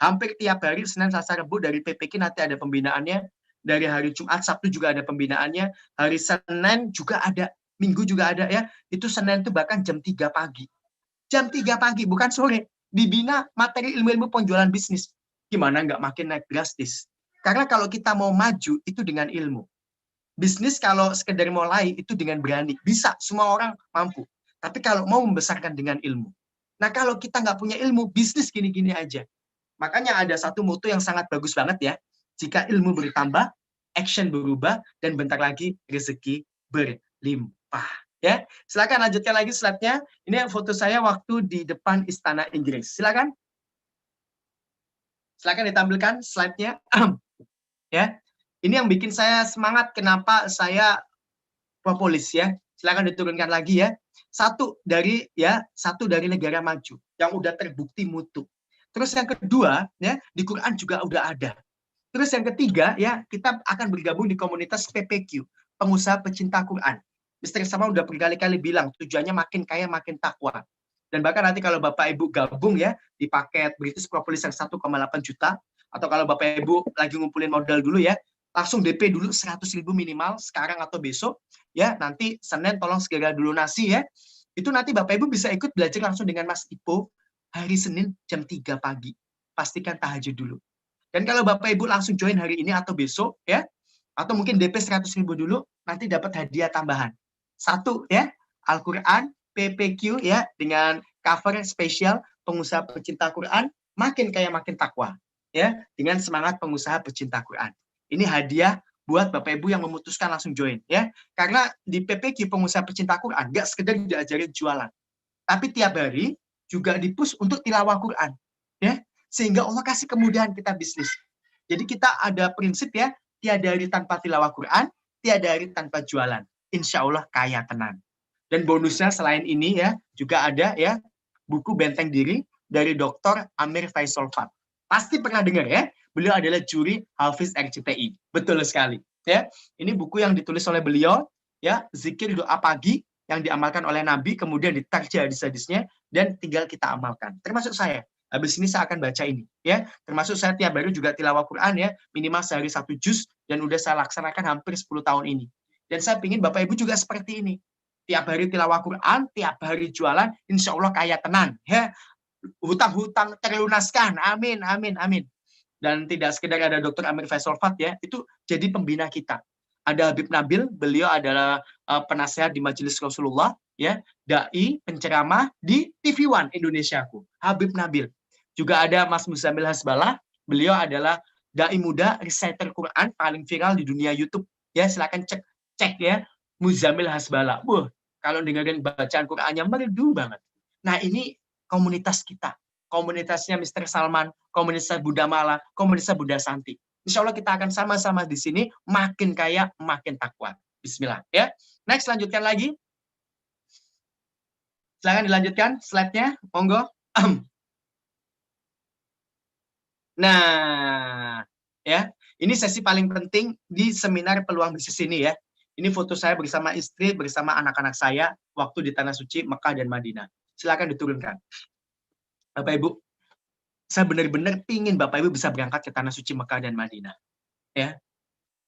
Hampir tiap hari, Senin, Selasa, Rabu dari PPK nanti ada pembinaannya. Dari hari Jumat, Sabtu juga ada pembinaannya. Hari Senin juga ada. Minggu juga ada ya. Itu Senin itu bahkan jam 3 pagi. Jam 3 pagi, bukan sore. Dibina materi ilmu-ilmu penjualan bisnis. Gimana nggak makin naik drastis? Karena kalau kita mau maju, itu dengan ilmu. Bisnis kalau sekedar mulai, itu dengan berani. Bisa, semua orang mampu. Tapi kalau mau membesarkan dengan ilmu. Nah, kalau kita nggak punya ilmu, bisnis gini-gini aja. Makanya ada satu moto yang sangat bagus banget ya. Jika ilmu bertambah, action berubah, dan bentar lagi rezeki berlimpah. Ya, silakan lanjutkan lagi slide-nya. Ini foto saya waktu di depan Istana Inggris. Silakan. Silakan ditampilkan slide-nya. Ya. Ini yang bikin saya semangat kenapa saya propolis ya. Silakan diturunkan lagi ya. Satu dari negara maju yang udah terbukti mutu. Terus yang kedua ya, di Quran juga udah ada. Terus yang ketiga ya, kita akan bergabung di komunitas PPQ, pengusaha pecinta Quran. Mr. Sama udah berkali-kali bilang tujuannya makin kaya makin takwa. Dan bahkan nanti kalau Bapak Ibu gabung ya di paket British Propolis yang 1,8 juta, atau kalau Bapak Ibu lagi ngumpulin modal dulu ya, langsung DP dulu 100.000 minimal sekarang atau besok ya, nanti Senin tolong segera dulu nasi ya. Itu nanti Bapak Ibu bisa ikut belajar langsung dengan Mas Ipo hari Senin jam 3 pagi. Pastikan tahajud dulu. Dan kalau Bapak Ibu langsung join hari ini atau besok ya, atau mungkin DP 100.000 dulu, nanti dapat hadiah tambahan. Satu ya, Al-Quran PPQ ya, dengan cover spesial pengusaha pecinta Quran, makin kaya makin takwa ya, dengan semangat pengusaha pecinta Quran. Ini hadiah buat Bapak Ibu yang memutuskan langsung join ya. Karena di PPQ pengusaha pecinta Quran nggak sekedar diajarin jualan, tapi tiap hari juga dipush untuk tilawah Quran ya, sehingga Allah kasih kemudahan kita bisnis. Jadi kita ada prinsip ya, tiada hari tanpa tilawah Quran, tiada hari tanpa jualan. Insya Allah kaya tenan. Dan bonusnya selain ini ya, juga ada ya buku Benteng Diri dari Dr. Amir Faisal Fat. Pasti pernah dengar ya, beliau adalah juri Hafiz RCTI. Betul sekali. Ya, ini buku yang ditulis oleh beliau ya, zikir doa pagi yang diamalkan oleh Nabi, kemudian ditarjah hadis-hadisnya dan tinggal kita amalkan. Termasuk saya. Habis ini saya akan baca ini ya. Termasuk saya tiap hari juga tilawah Quran ya, minimal sehari 1 juz, dan udah saya laksanakan hampir 10 tahun ini. Dan saya ingin Bapak Ibu juga seperti ini. Tiap hari tilawah Quran, tiap hari jualan, insya Allah kaya tenan ya. Hutang-hutang terlunaskan. Amin, amin, amin. Dan tidak sekedar ada Dr. Amir Faisal Fat ya, itu jadi pembina kita. Ada Habib Nabil, beliau adalah penasehat di Majelis Rasulullah ya, dai, penceramah di TV One Indonesiaku. Habib Nabil. Juga ada Mas Muzamil Hasbalah, beliau adalah dai muda reciter Quran paling viral di dunia YouTube. Ya, silakan cek ya, Muzamil Hasbalah. Kalau dengerin bacaan Qurannya merdu banget. Nah, ini komunitas kita. Komunitasnya Mr. Salman, komunitas Bunda Mala, komunitas Bunda Santi. Insya Allah kita akan sama-sama di sini makin kaya, makin takwa. Bismillah ya. Next, lanjutkan lagi. Silakan dilanjutkan slide-nya, monggo. Nah, ya, ini sesi paling penting di seminar peluang bisnis ini ya. Ini foto saya bersama istri, bersama anak-anak saya waktu di Tanah Suci, Mekah dan Madinah. Silakan diturunkan. Bapak Ibu, saya benar-benar pingin Bapak Ibu bisa berangkat ke Tanah Suci, Mekah dan Madinah. Ya,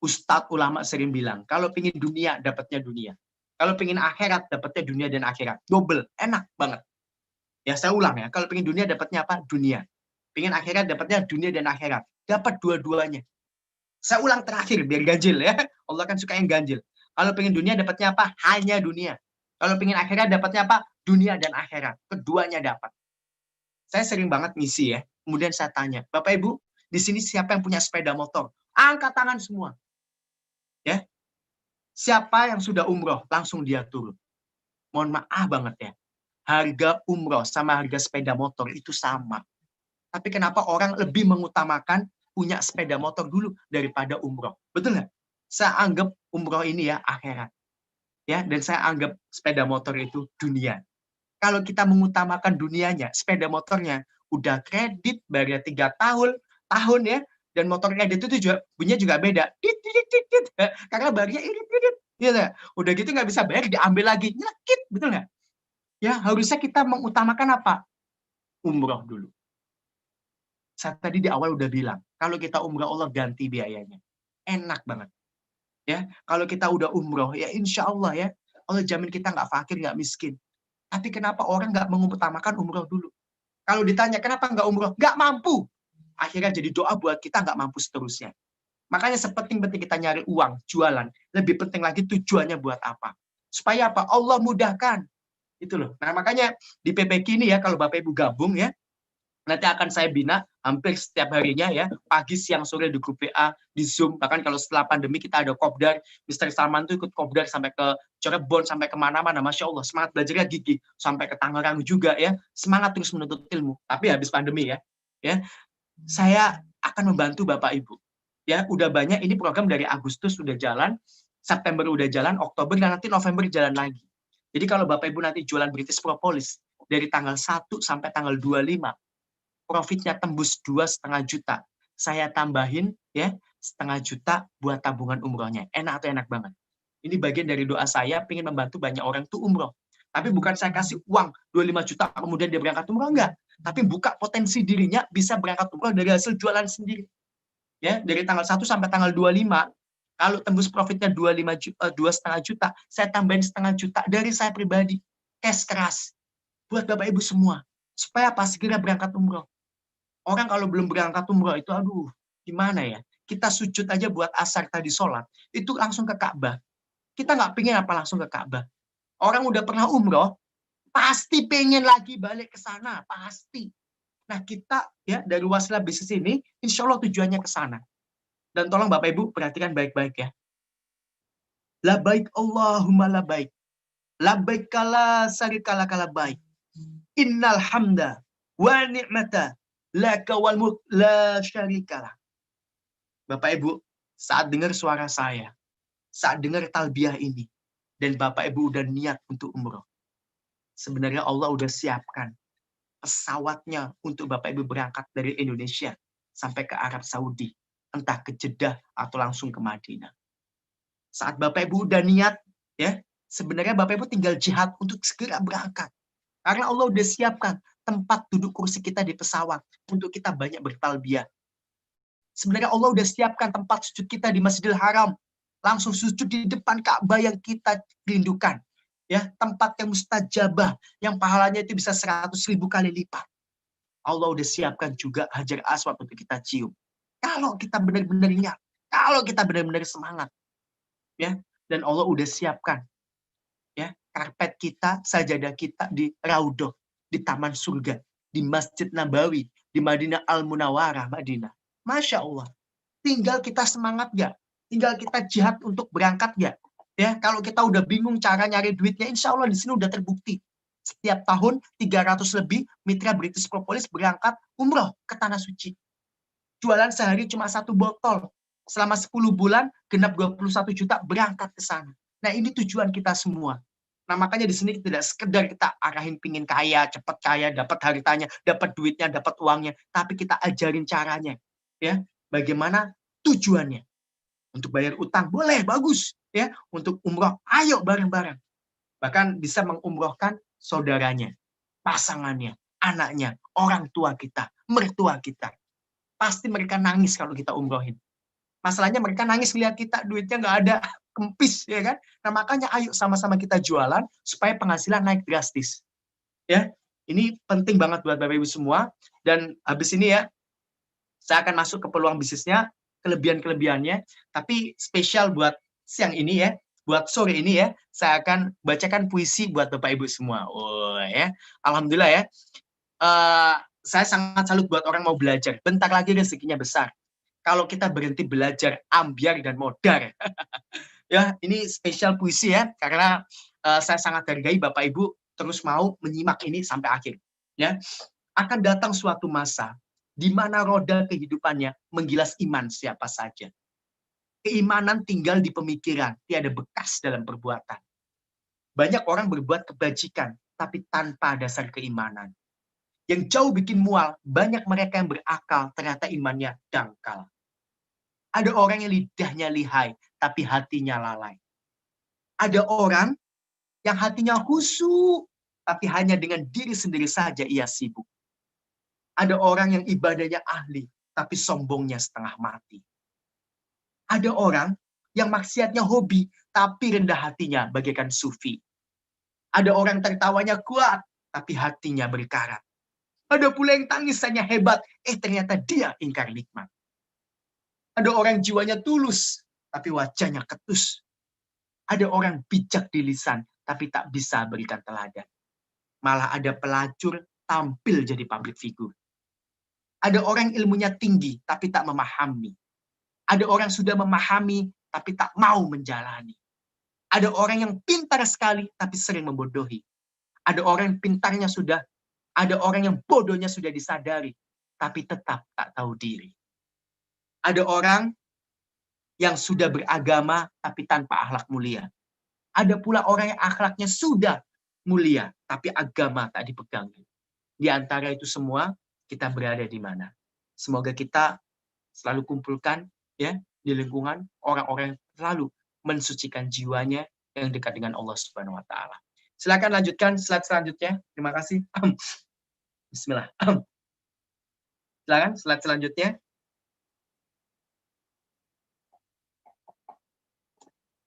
Ustadz ulama sering bilang, kalau pingin dunia, dapatnya dunia. Kalau pingin akhirat, dapatnya dunia dan akhirat. Double, enak banget. Ya, saya ulang ya, kalau pingin dunia, dapatnya apa? Dunia. Pingin akhirat, dapatnya dunia dan akhirat. Dapat dua-duanya. Saya ulang terakhir, biar ganjil ya. Allah kan suka yang ganjil. Kalau pingin dunia, dapatnya apa? Hanya dunia. Kalau pingin akhirat, dapatnya apa? Dunia dan akhirat. Keduanya dapat. Saya sering banget ngisi ya. Kemudian saya tanya, Bapak Ibu, di sini siapa yang punya sepeda motor? Angkat tangan semua. Ya. Siapa yang sudah umroh? Langsung dia turun. Mohon maaf banget ya. Harga umroh sama harga sepeda motor itu sama. Tapi kenapa orang lebih mengutamakan punya sepeda motor dulu daripada umroh? Betul nggak? Saya anggap umroh ini ya akhirat. Ya, dan saya anggap sepeda motor itu dunia. Kalau kita mengutamakan dunianya, sepeda motornya udah kredit, bayarnya 3 tahun ya, dan motor kredit itu juga bunyinya juga beda. Karena bayarnya irit-irit. Gitu. Udah gitu nggak bisa bayar, diambil lagi. Nyelekit, betul nggak? Ya, harusnya kita mengutamakan apa? Umroh dulu. Saya tadi di awal udah bilang, kalau kita umroh Allah ganti biayanya. Enak banget. Ya, kalau kita udah umroh, ya insya Allah ya, Allah jamin kita nggak fakir, nggak miskin. Tapi kenapa orang nggak mengutamakan umroh dulu? Kalau ditanya kenapa nggak umroh, nggak mampu. Akhirnya jadi doa buat kita nggak mampu seterusnya. Makanya sepenting-penting kita nyari uang, jualan. Lebih penting lagi tujuannya buat apa? Supaya apa? Allah mudahkan. Itu loh. Nah makanya di PPQ ini ya, kalau Bapak Ibu gabung ya, nanti akan saya bina hampir setiap harinya ya, pagi, siang, sore di grup WA, di Zoom. Bahkan kalau setelah pandemi kita ada kopdar, Mr. Salman tuh ikut kopdar sampai ke Cirebon, sampai kemana-mana. Masya Allah, semangat belajarnya gigih. Sampai ke Tangerang juga ya, semangat terus menuntut ilmu. Tapi habis pandemi ya, saya akan membantu Bapak Ibu. Ya, udah banyak ini program dari Agustus sudah jalan, September udah jalan, Oktober dan nanti November jalan lagi. Jadi kalau Bapak Ibu nanti jualan British Propolis dari tanggal 1 sampai tanggal 25, profitnya tembus 2,5 juta. Saya tambahin ya 0,5 juta buat tabungan umrohnya. Enak atau enak banget. Ini bagian dari doa saya pengen membantu banyak orang tuh umroh. Tapi bukan saya kasih uang 25 juta kemudian dia berangkat umroh, enggak. Tapi buka potensi dirinya bisa berangkat umroh dari hasil jualan sendiri. Ya, dari tanggal 1 sampai tanggal 25, kalau tembus profitnya 2,5 juta, saya tambahin 0,5 juta dari saya pribadi. Cash keras buat Bapak Ibu semua. Supaya pas segera berangkat umroh. Orang kalau belum berangkat umroh itu, aduh, gimana ya? Kita sujud aja buat asar tadi sholat, itu langsung ke Ka'bah. Kita nggak pengen apa langsung ke Ka'bah. Orang udah pernah umroh, pasti pengen lagi balik ke sana, pasti. Nah kita ya dari Wasilah Bisnis ini, insya Allah tujuannya ke sana. Dan tolong Bapak Ibu perhatikan baik-baik ya. Labaik Allahumma labaik. Labaik kala sarikala kala baik. Innal hamda wa ni'mata laka wal mulk la syarikalah. Bapak Ibu, saat dengar suara saya, saat dengar talbiyah ini, dan Bapak Ibu udah niat untuk umroh, sebenarnya Allah udah siapkan pesawatnya untuk Bapak Ibu berangkat dari Indonesia sampai ke Arab Saudi, entah ke Jeddah atau langsung ke Madinah. Saat Bapak Ibu udah niat, ya, sebenarnya Bapak Ibu tinggal jihad untuk segera berangkat. Karena Allah udah siapkan tempat duduk kursi kita di pesawat untuk kita banyak bertalbiyah. Sebenarnya Allah udah siapkan tempat sujud kita di Masjidil Haram. Langsung sujud di depan Ka'bah yang kita rindukan. Ya, tempat yang mustajabah, yang pahalanya itu bisa 100.000 kali lipat. Allah udah siapkan juga Hajar Aswad untuk kita cium. Kalau kita benar-benar niat, kalau kita benar-benar semangat, ya, dan Allah udah siapkan, ya, karpet kita, sajadah kita di Raudhah, di Taman Surga, di Masjid Nabawi, di Madinah Al-Munawwarah, Madinah. Masya Allah. Tinggal kita semangat gak? Tinggal kita jihad untuk berangkat gak? Ya, kalau kita udah bingung cara nyari duitnya, insya Allah di sini udah terbukti. Setiap tahun 300 lebih mitra British Propolis berangkat umroh ke Tanah Suci. Jualan sehari cuma 1 botol. Selama 10 bulan, genap 21 juta berangkat ke sana. Nah, ini tujuan kita semua. Nah, makanya di sini tidak sekedar kita arahin pingin kaya, cepat kaya, dapat hartanya, dapat duitnya, dapat uangnya. Tapi kita ajarin caranya. Ya, bagaimana tujuannya. Untuk bayar utang, boleh, bagus. Ya, untuk umroh, ayo bareng-bareng. Bahkan bisa mengumrohkan saudaranya, pasangannya, anaknya, orang tua kita, mertua kita. Pasti mereka nangis kalau kita umrohin. Masalahnya mereka nangis lihat kita, duitnya nggak ada, kempis, ya kan? Nah, makanya ayo sama-sama kita jualan supaya penghasilan naik drastis. Ya, ini penting banget buat Bapak Ibu semua. Dan habis ini ya, saya akan masuk ke peluang bisnisnya, kelebihan-kelebihannya, tapi spesial buat siang ini ya, buat sore ini ya, saya akan bacakan puisi buat Bapak Ibu semua. Oh ya, alhamdulillah ya. Saya sangat salut buat orang mau belajar. Bentar lagi rezekinya besar. Kalau kita berhenti belajar ambiar dan modar. Ya, ini spesial puisi ya, karena saya sangat hargai Bapak Ibu terus mau menyimak ini sampai akhir. Ya, akan datang suatu masa di mana roda kehidupannya menggilas iman siapa saja. Keimanan tinggal di pemikiran, tiada bekas dalam perbuatan. Banyak orang berbuat kebajikan, tapi tanpa dasar keimanan. Yang jauh bikin mual, banyak mereka yang berakal, ternyata imannya dangkal. Ada orang yang lidahnya lihai, tapi hatinya lalai. Ada orang yang hatinya khusyuk, tapi hanya dengan diri sendiri saja ia sibuk. Ada orang yang ibadahnya ahli, tapi sombongnya setengah mati. Ada orang yang maksiatnya hobi, tapi rendah hatinya bagaikan sufi. Ada orang tertawanya kuat, tapi hatinya berkarat. Ada pula yang tangisannya hebat, ternyata dia ingkar nikmat. Ada orang jiwanya tulus, tapi wajahnya ketus. Ada orang bijak di lisan, tapi tak bisa berikan teladan. Malah ada pelacur tampil jadi public figure. Ada orang ilmunya tinggi, tapi tak memahami. Ada orang sudah memahami, tapi tak mau menjalani. Ada orang yang pintar sekali, tapi sering membodohi. Ada orang yang pintarnya sudah, ada orang yang bodohnya sudah disadari, tapi tetap tak tahu diri. Ada orang yang sudah beragama, tapi tanpa akhlak mulia. Ada pula orang yang akhlaknya sudah mulia, tapi agama tak dipegang. Di antara itu semua, kita berada di mana? Semoga kita selalu kumpulkan ya di lingkungan orang-orang yang selalu mensucikan jiwanya yang dekat dengan Allah Subhanahu wa taala. Silakan lanjutkan slide selanjutnya. Terima kasih. Bismillah. Silakan slide selanjutnya.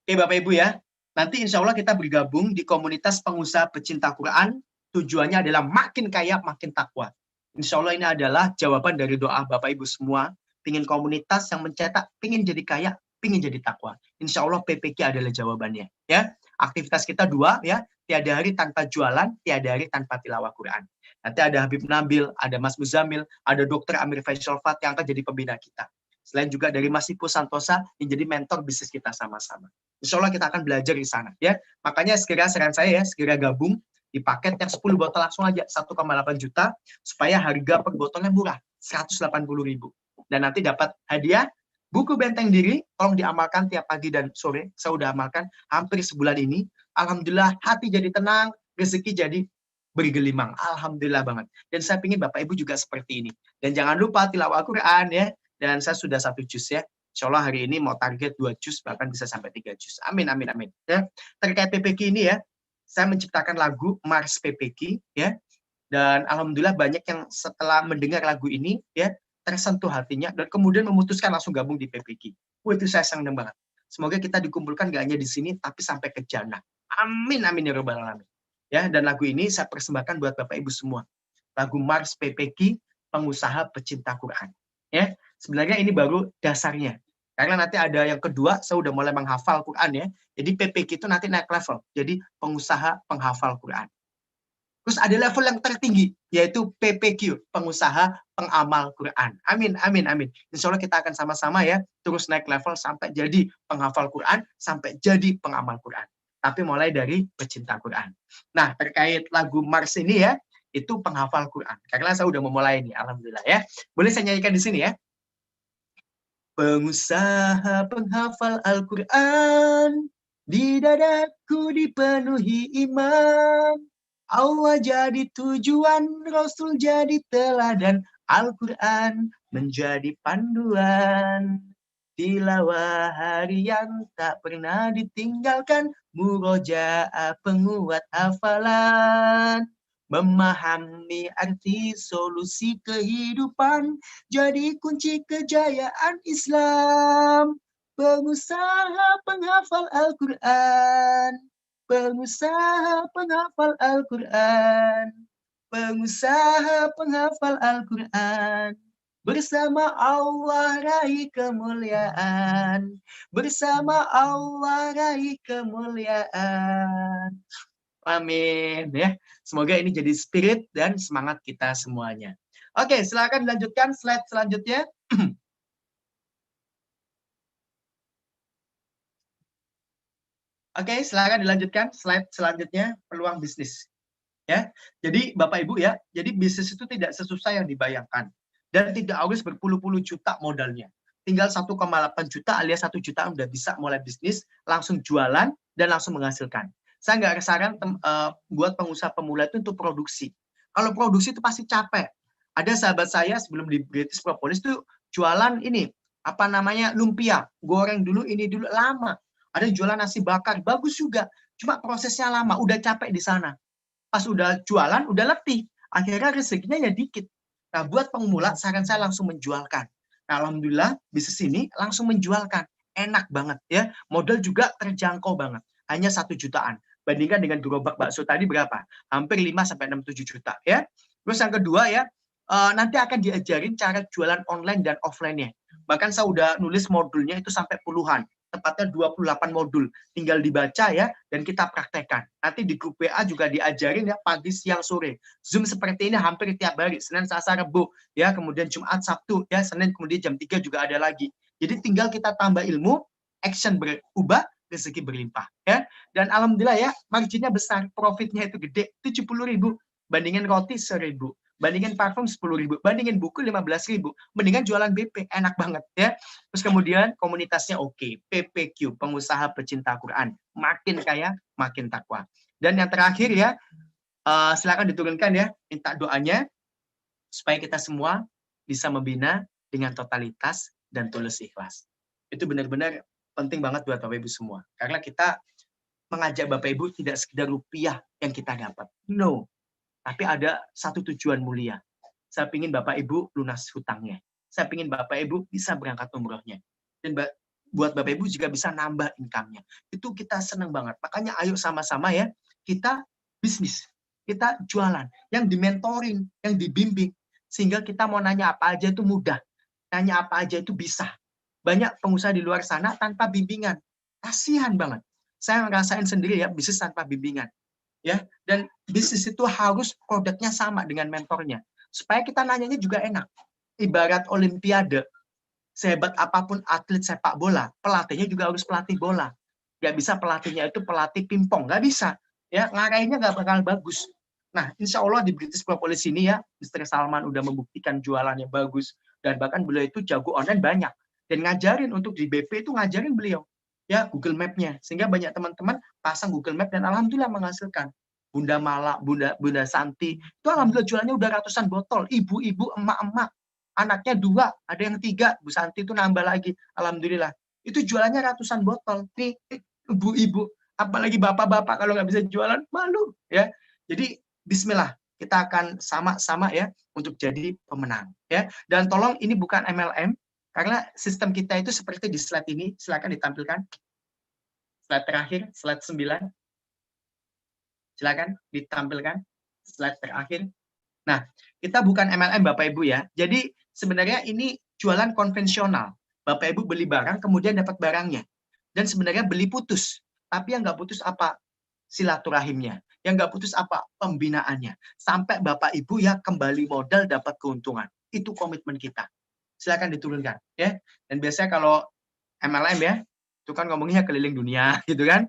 Oke Bapak Ibu ya. Nanti insya Allah kita bergabung di komunitas pengusaha pecinta Quran. Tujuannya adalah makin kaya, makin takwa. Insya Allah ini adalah jawaban dari doa Bapak Ibu semua. Pingin komunitas yang mencetak, pingin jadi kaya, pingin jadi takwa. Insya Allah PPQ adalah jawabannya. Ya, aktivitas kita 2 ya. Tiada hari tanpa jualan, tiada hari tanpa tilawah Quran. Nanti ada Habib Nabil, ada Mas Muzamil, ada Dr. Amir Faisal Fat yang akan jadi pembina kita. Selain juga dari Mas Ipu Santosa yang jadi mentor bisnis kita sama-sama. Insya Allah kita akan belajar di sana. Ya, makanya segera saran saya ya, segera gabung di paket yang 10 botol langsung aja 1,8 juta supaya harga per botolnya murah 180.000. Dan nanti dapat hadiah buku Benteng Diri, tolong diamalkan tiap pagi dan sore. Saya udah amalkan hampir sebulan ini. Alhamdulillah hati jadi tenang, rezeki jadi bergelimang. Alhamdulillah banget. Dan saya ingin Bapak Ibu juga seperti ini. Dan jangan lupa tilawah Al-Quran ya. Dan saya sudah 1 juz ya. Insya Allah hari ini mau target 2 juz, bahkan bisa sampai 3 juz. Amin, amin, amin. Ya. Terkait PPQ ini ya, saya menciptakan lagu Mars PPQ ya. Dan alhamdulillah banyak yang setelah mendengar lagu ini ya tersentuh hatinya dan kemudian memutuskan langsung gabung di PPQ. Itu saya senang banget. Semoga kita dikumpulkan gak hanya di sini tapi sampai ke jannah. Amin amin ya rabbal alamin. Ya, dan lagu ini saya persembahkan buat Bapak Ibu semua. Lagu Mars PPQ, pengusaha pecinta Quran. Ya, sebenarnya ini baru dasarnya. Karena nanti ada yang kedua, saya udah mulai menghafal Quran ya. Jadi PPQ itu nanti naik level. Jadi pengusaha penghafal Quran. Terus ada level yang tertinggi, yaitu PPQ, pengusaha pengamal Quran. Amin, amin, amin. Insya Allah kita akan sama-sama ya, terus naik level sampai jadi penghafal Quran, sampai jadi pengamal Quran. Tapi mulai dari pecinta Quran. Nah, terkait lagu Mars ini ya, itu penghafal Quran. Karena saya udah memulai ini, alhamdulillah ya. Boleh saya nyanyikan di sini ya? Pengusaha penghafal Al-Quran, di dadaku dipenuhi iman. Allah jadi tujuan, Rasul jadi teladan, Al-Quran menjadi panduan. Tilawah harian tak pernah ditinggalkan, murojaah penguat hafalan. Memahami arti solusi kehidupan, jadi kunci kejayaan Islam. Pengusaha penghafal Al-Quran, pengusaha penghafal Al-Quran, pengusaha penghafal Al-Quran. Bersama Allah raih kemuliaan, bersama Allah raih kemuliaan. Amin ya. Semoga ini jadi spirit dan semangat kita semuanya. Oke, silakan dilanjutkan slide selanjutnya. Oke, silakan dilanjutkan slide selanjutnya, peluang bisnis. Ya. Jadi Bapak Ibu ya, jadi bisnis itu tidak sesusah yang dibayangkan dan tidak harus berpuluh-puluh juta modalnya. Tinggal 1,8 juta alias 1 juta udah bisa mulai bisnis, langsung jualan dan langsung menghasilkan. Saya nggak saran buat pengusaha pemula itu untuk produksi. Kalau produksi itu pasti capek. Ada sahabat saya sebelum di British Propolis itu jualan ini, apa namanya, lumpia. Goreng dulu, ini dulu, lama. Ada jualan nasi bakar, bagus juga. Cuma prosesnya lama, udah capek di sana. Pas udah jualan, udah letih. Akhirnya rezekinya ya dikit. Nah, buat pemula, saran saya langsung menjualkan. Nah, alhamdulillah, bisnis ini langsung menjualkan. Enak banget ya. Modal juga terjangkau banget. Hanya 1 jutaan. Bandingkan dengan gerobak bakso tadi berapa? Hampir 5-7 juta ya. Terus yang kedua ya, nanti akan diajarin cara jualan online dan offline-nya. Bahkan saya udah nulis modulnya itu sampai puluhan. tepatnya 28 modul. Tinggal dibaca ya, dan kita praktekkan. Nanti di grup WA juga diajarin ya, pagi, siang, sore. Zoom seperti ini hampir tiap hari, Senin, Selasa, Rabu, ya, kemudian Jumat, Sabtu, ya, Senin, kemudian jam 3 juga ada lagi. Jadi tinggal kita tambah ilmu, action berubah, rezeki berlimpah. Ya. Dan alhamdulillah ya, marginnya besar, profitnya itu gede, 70.000. Bandingin roti 1.000. Bandingin parfum 10.000, bandingin buku 15.000, mendingan jualan BP, enak banget ya. Terus kemudian komunitasnya oke, PPQ, pengusaha pecinta Quran, makin kaya, makin takwa. Dan yang terakhir ya, silakan diturunkan ya, minta doanya supaya kita semua bisa membina dengan totalitas dan tulus ikhlas. Itu benar-benar penting banget buat Bapak Ibu semua, karena kita mengajak Bapak Ibu tidak sekedar rupiah yang kita dapat, no. Tapi ada satu tujuan mulia. Saya ingin Bapak Ibu lunas hutangnya. Saya ingin Bapak Ibu bisa berangkat umrohnya. Dan buat Bapak Ibu juga bisa nambah income-nya. Itu kita senang banget. Makanya ayo sama-sama ya, kita bisnis. Kita jualan. Yang di-mentoring, yang dibimbing. Sehingga kita mau nanya apa aja itu mudah. Nanya apa aja itu bisa. Banyak pengusaha di luar sana tanpa bimbingan. Kasihan banget. Saya ngerasain sendiri ya, bisnis tanpa bimbingan. Ya, dan bisnis itu harus produknya sama dengan mentornya supaya kita nanyanya juga enak. Ibarat olimpiade, sehebat apapun atlet sepak bola, pelatihnya juga harus pelatih bola. Nggak bisa pelatihnya itu pelatih pingpong, nggak bisa. Ya, ngarahinnya nggak bakal bagus. Nah, insya Allah di British Propolis ini ya, Mr. Salman udah membuktikan jualannya bagus, dan bahkan beliau itu jago online banyak. Dan ngajarin untuk di BP itu ngajarin beliau. Ya, Google Map-nya. Sehingga banyak teman-teman pasang Google Map dan alhamdulillah menghasilkan. Bunda Mala, Bunda Santi, itu alhamdulillah jualannya udah ratusan botol. Ibu-ibu, emak-emak, anaknya 2, ada yang 3, Bu Santi itu nambah lagi. Alhamdulillah. Itu jualannya ratusan botol. Nih, ibu-ibu, apalagi bapak-bapak kalau nggak bisa jualan, malu. Ya. Jadi, bismillah, kita akan sama-sama ya untuk jadi pemenang. Ya. Dan tolong ini bukan MLM, karena sistem kita itu seperti di slide ini, silakan ditampilkan. Slide terakhir, slide 9. Silakan ditampilkan slide terakhir. Nah, kita bukan MLM Bapak Ibu ya. Jadi sebenarnya ini jualan konvensional. Bapak Ibu beli barang, kemudian dapat barangnya. Dan sebenarnya beli putus. Tapi yang nggak putus apa? Silaturahimnya. Yang nggak putus apa? Pembinaannya. Sampai Bapak Ibu ya kembali modal dapat keuntungan. Itu komitmen kita. Silakan diturunkan. Ya. Dan biasanya kalau MLM ya, itu kan ngomongnya keliling dunia gitu kan,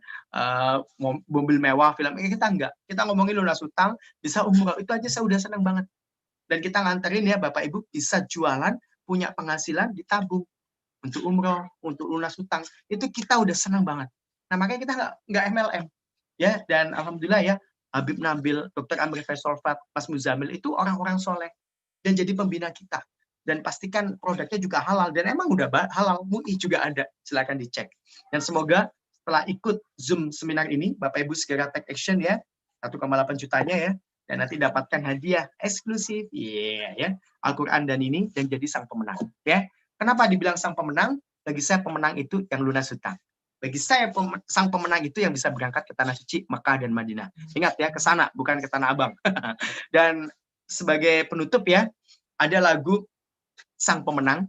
mobil mewah, film, kita enggak, kita ngomongin lunas hutang, bisa umroh, itu aja saya udah senang banget. Dan kita nganterin ya Bapak Ibu bisa jualan, punya penghasilan, ditabung untuk umroh, untuk lunas hutang, itu kita udah senang banget. Nah makanya kita nggak MLM ya. Dan alhamdulillah ya, Habib Nabil, Dr. Amri Faisolfat, Mas Muzamil itu orang-orang soleh dan jadi pembina kita. Dan pastikan produknya juga halal, dan emang udah halal, MUI juga ada, silakan dicek. Dan semoga setelah ikut Zoom seminar ini Bapak Ibu segera take action ya, 1,8 jutanya ya, dan nanti dapatkan hadiah eksklusif ya, Al-Qur'an dan ini, dan jadi sang pemenang ya. Kenapa dibilang sang pemenang? Bagi saya pemenang itu yang lunas hutang. Bagi saya sang pemenang itu yang bisa berangkat ke tanah suci Mekah dan Madinah. Ingat ya, ke sana bukan ke Tanah Abang. Dan sebagai penutup ya, ada lagu Sang Pemenang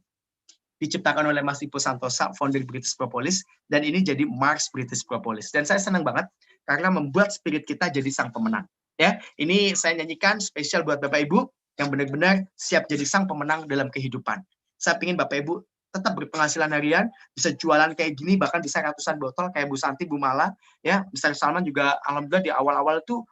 diciptakan oleh Mas Ipo Santosa, founder British Propolis, dan ini jadi Mars British Propolis. Dan saya senang banget karena membuat spirit kita jadi sang pemenang. Ya, ini saya nyanyikan spesial buat Bapak Ibu yang benar-benar siap jadi sang pemenang dalam kehidupan. Saya ingin Bapak Ibu tetap berpenghasilan harian, bisa jualan kayak gini, bahkan bisa ratusan botol kayak Bu Santi, Bu Mala, ya. Mr. Salman juga alhamdulillah di awal-awal tuh,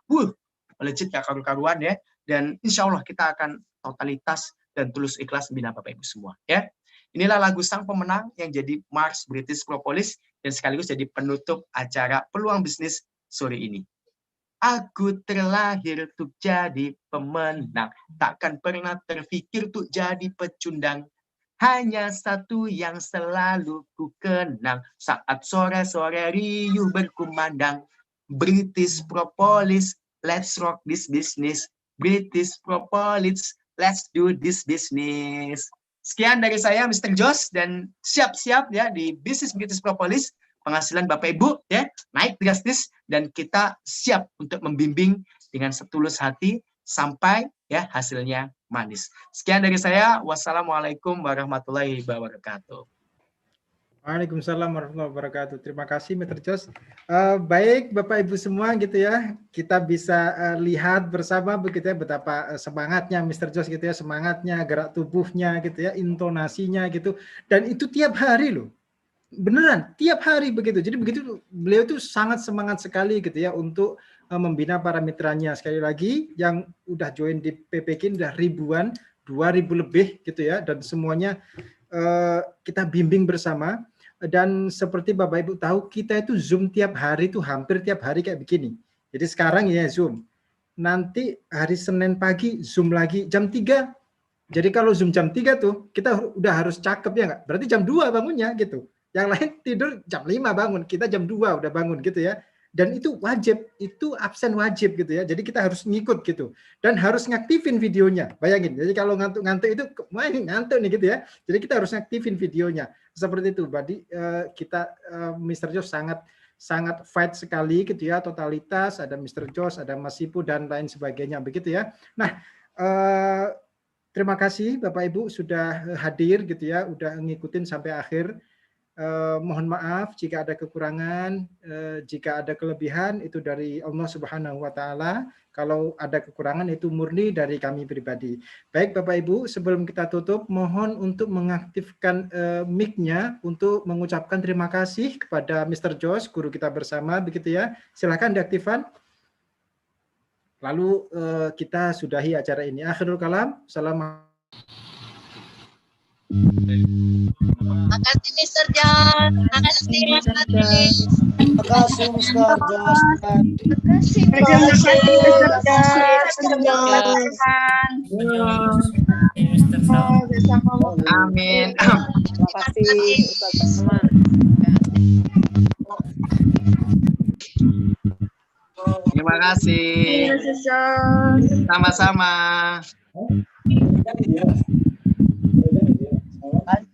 legit ya, karu-karuan ya. Dan insya Allah kita akan totalitas dan tulus ikhlas membina Bapak Ibu semua ya. Inilah lagu Sang Pemenang yang jadi Mars British Propolis dan sekaligus jadi penutup acara Peluang Bisnis sore ini. Aku terlahir untuk jadi pemenang, takkan pernah terfikir untuk jadi pecundang. Hanya satu yang selalu ku kenang saat sore-sore riuh berkumandang. British Propolis, let's rock this business. British Propolis, let's do this business. Sekian dari saya, Mr. Jos, dan siap-siap ya di bisnis British Propolis, penghasilan Bapak Ibu ya naik drastis, dan kita siap untuk membimbing dengan setulus hati sampai ya hasilnya manis. Sekian dari saya. Wassalamualaikum warahmatullahi wabarakatuh. Waalaikumsalam warahmatullahi wabarakatuh. Terima kasih, Mr. Jos. Baik, Bapak Ibu semua gitu ya, kita bisa lihat bersama begitu ya betapa semangatnya Mr. Jos gitu ya, semangatnya, gerak tubuhnya gitu ya, intonasinya gitu, dan itu tiap hari loh, beneran tiap hari begitu. Jadi begitu beliau tuh sangat semangat sekali gitu ya untuk membina para mitranya. Sekali lagi yang udah join di PPK udah ribuan, 2000 lebih gitu ya, dan semuanya kita bimbing bersama. Dan seperti Bapak Ibu tahu, kita itu Zoom tiap hari tuh hampir tiap hari kayak begini. Jadi sekarang ya Zoom. Nanti hari Senin pagi Zoom lagi jam 3. Jadi kalau Zoom jam 3 tuh kita udah harus cakep ya nggak? Berarti jam 2 bangunnya gitu. Yang lain tidur jam 5 bangun, kita jam 2 udah bangun gitu ya. Dan itu wajib, itu absen wajib gitu ya. Jadi kita harus ngikut gitu. Dan harus ngaktifin videonya. Bayangin, jadi kalau ngantuk-ngantuk itu, wah ini ngantuk nih gitu ya. Jadi kita harus ngaktifin videonya. Seperti itu. Jadi kita, Mr. Jos sangat fight sekali gitu ya. Totalitas, ada Mr. Jos, ada Mas Sipu, dan lain sebagainya. Begitu ya. Nah, terima kasih Bapak Ibu sudah hadir gitu ya. Udah ngikutin sampai akhir. Mohon maaf jika ada kekurangan, jika ada kelebihan itu dari Allah Subhanahu wa taala. Kalau ada kekurangan itu murni dari kami pribadi. Baik Bapak Ibu, sebelum kita tutup mohon untuk mengaktifkan mic-nya untuk mengucapkan terima kasih kepada Mr. Jos, guru kita bersama begitu ya. Silakan diaktifkan. Lalu kita sudahi acara ini. Akhirul kalam. Assalamualaikum. Makasih Mr. John. Makasih Mas Fadli. Makasih Mr. Jos. Amin. Terima kasih Ustaz. Terima kasih. Sama-sama. Kan,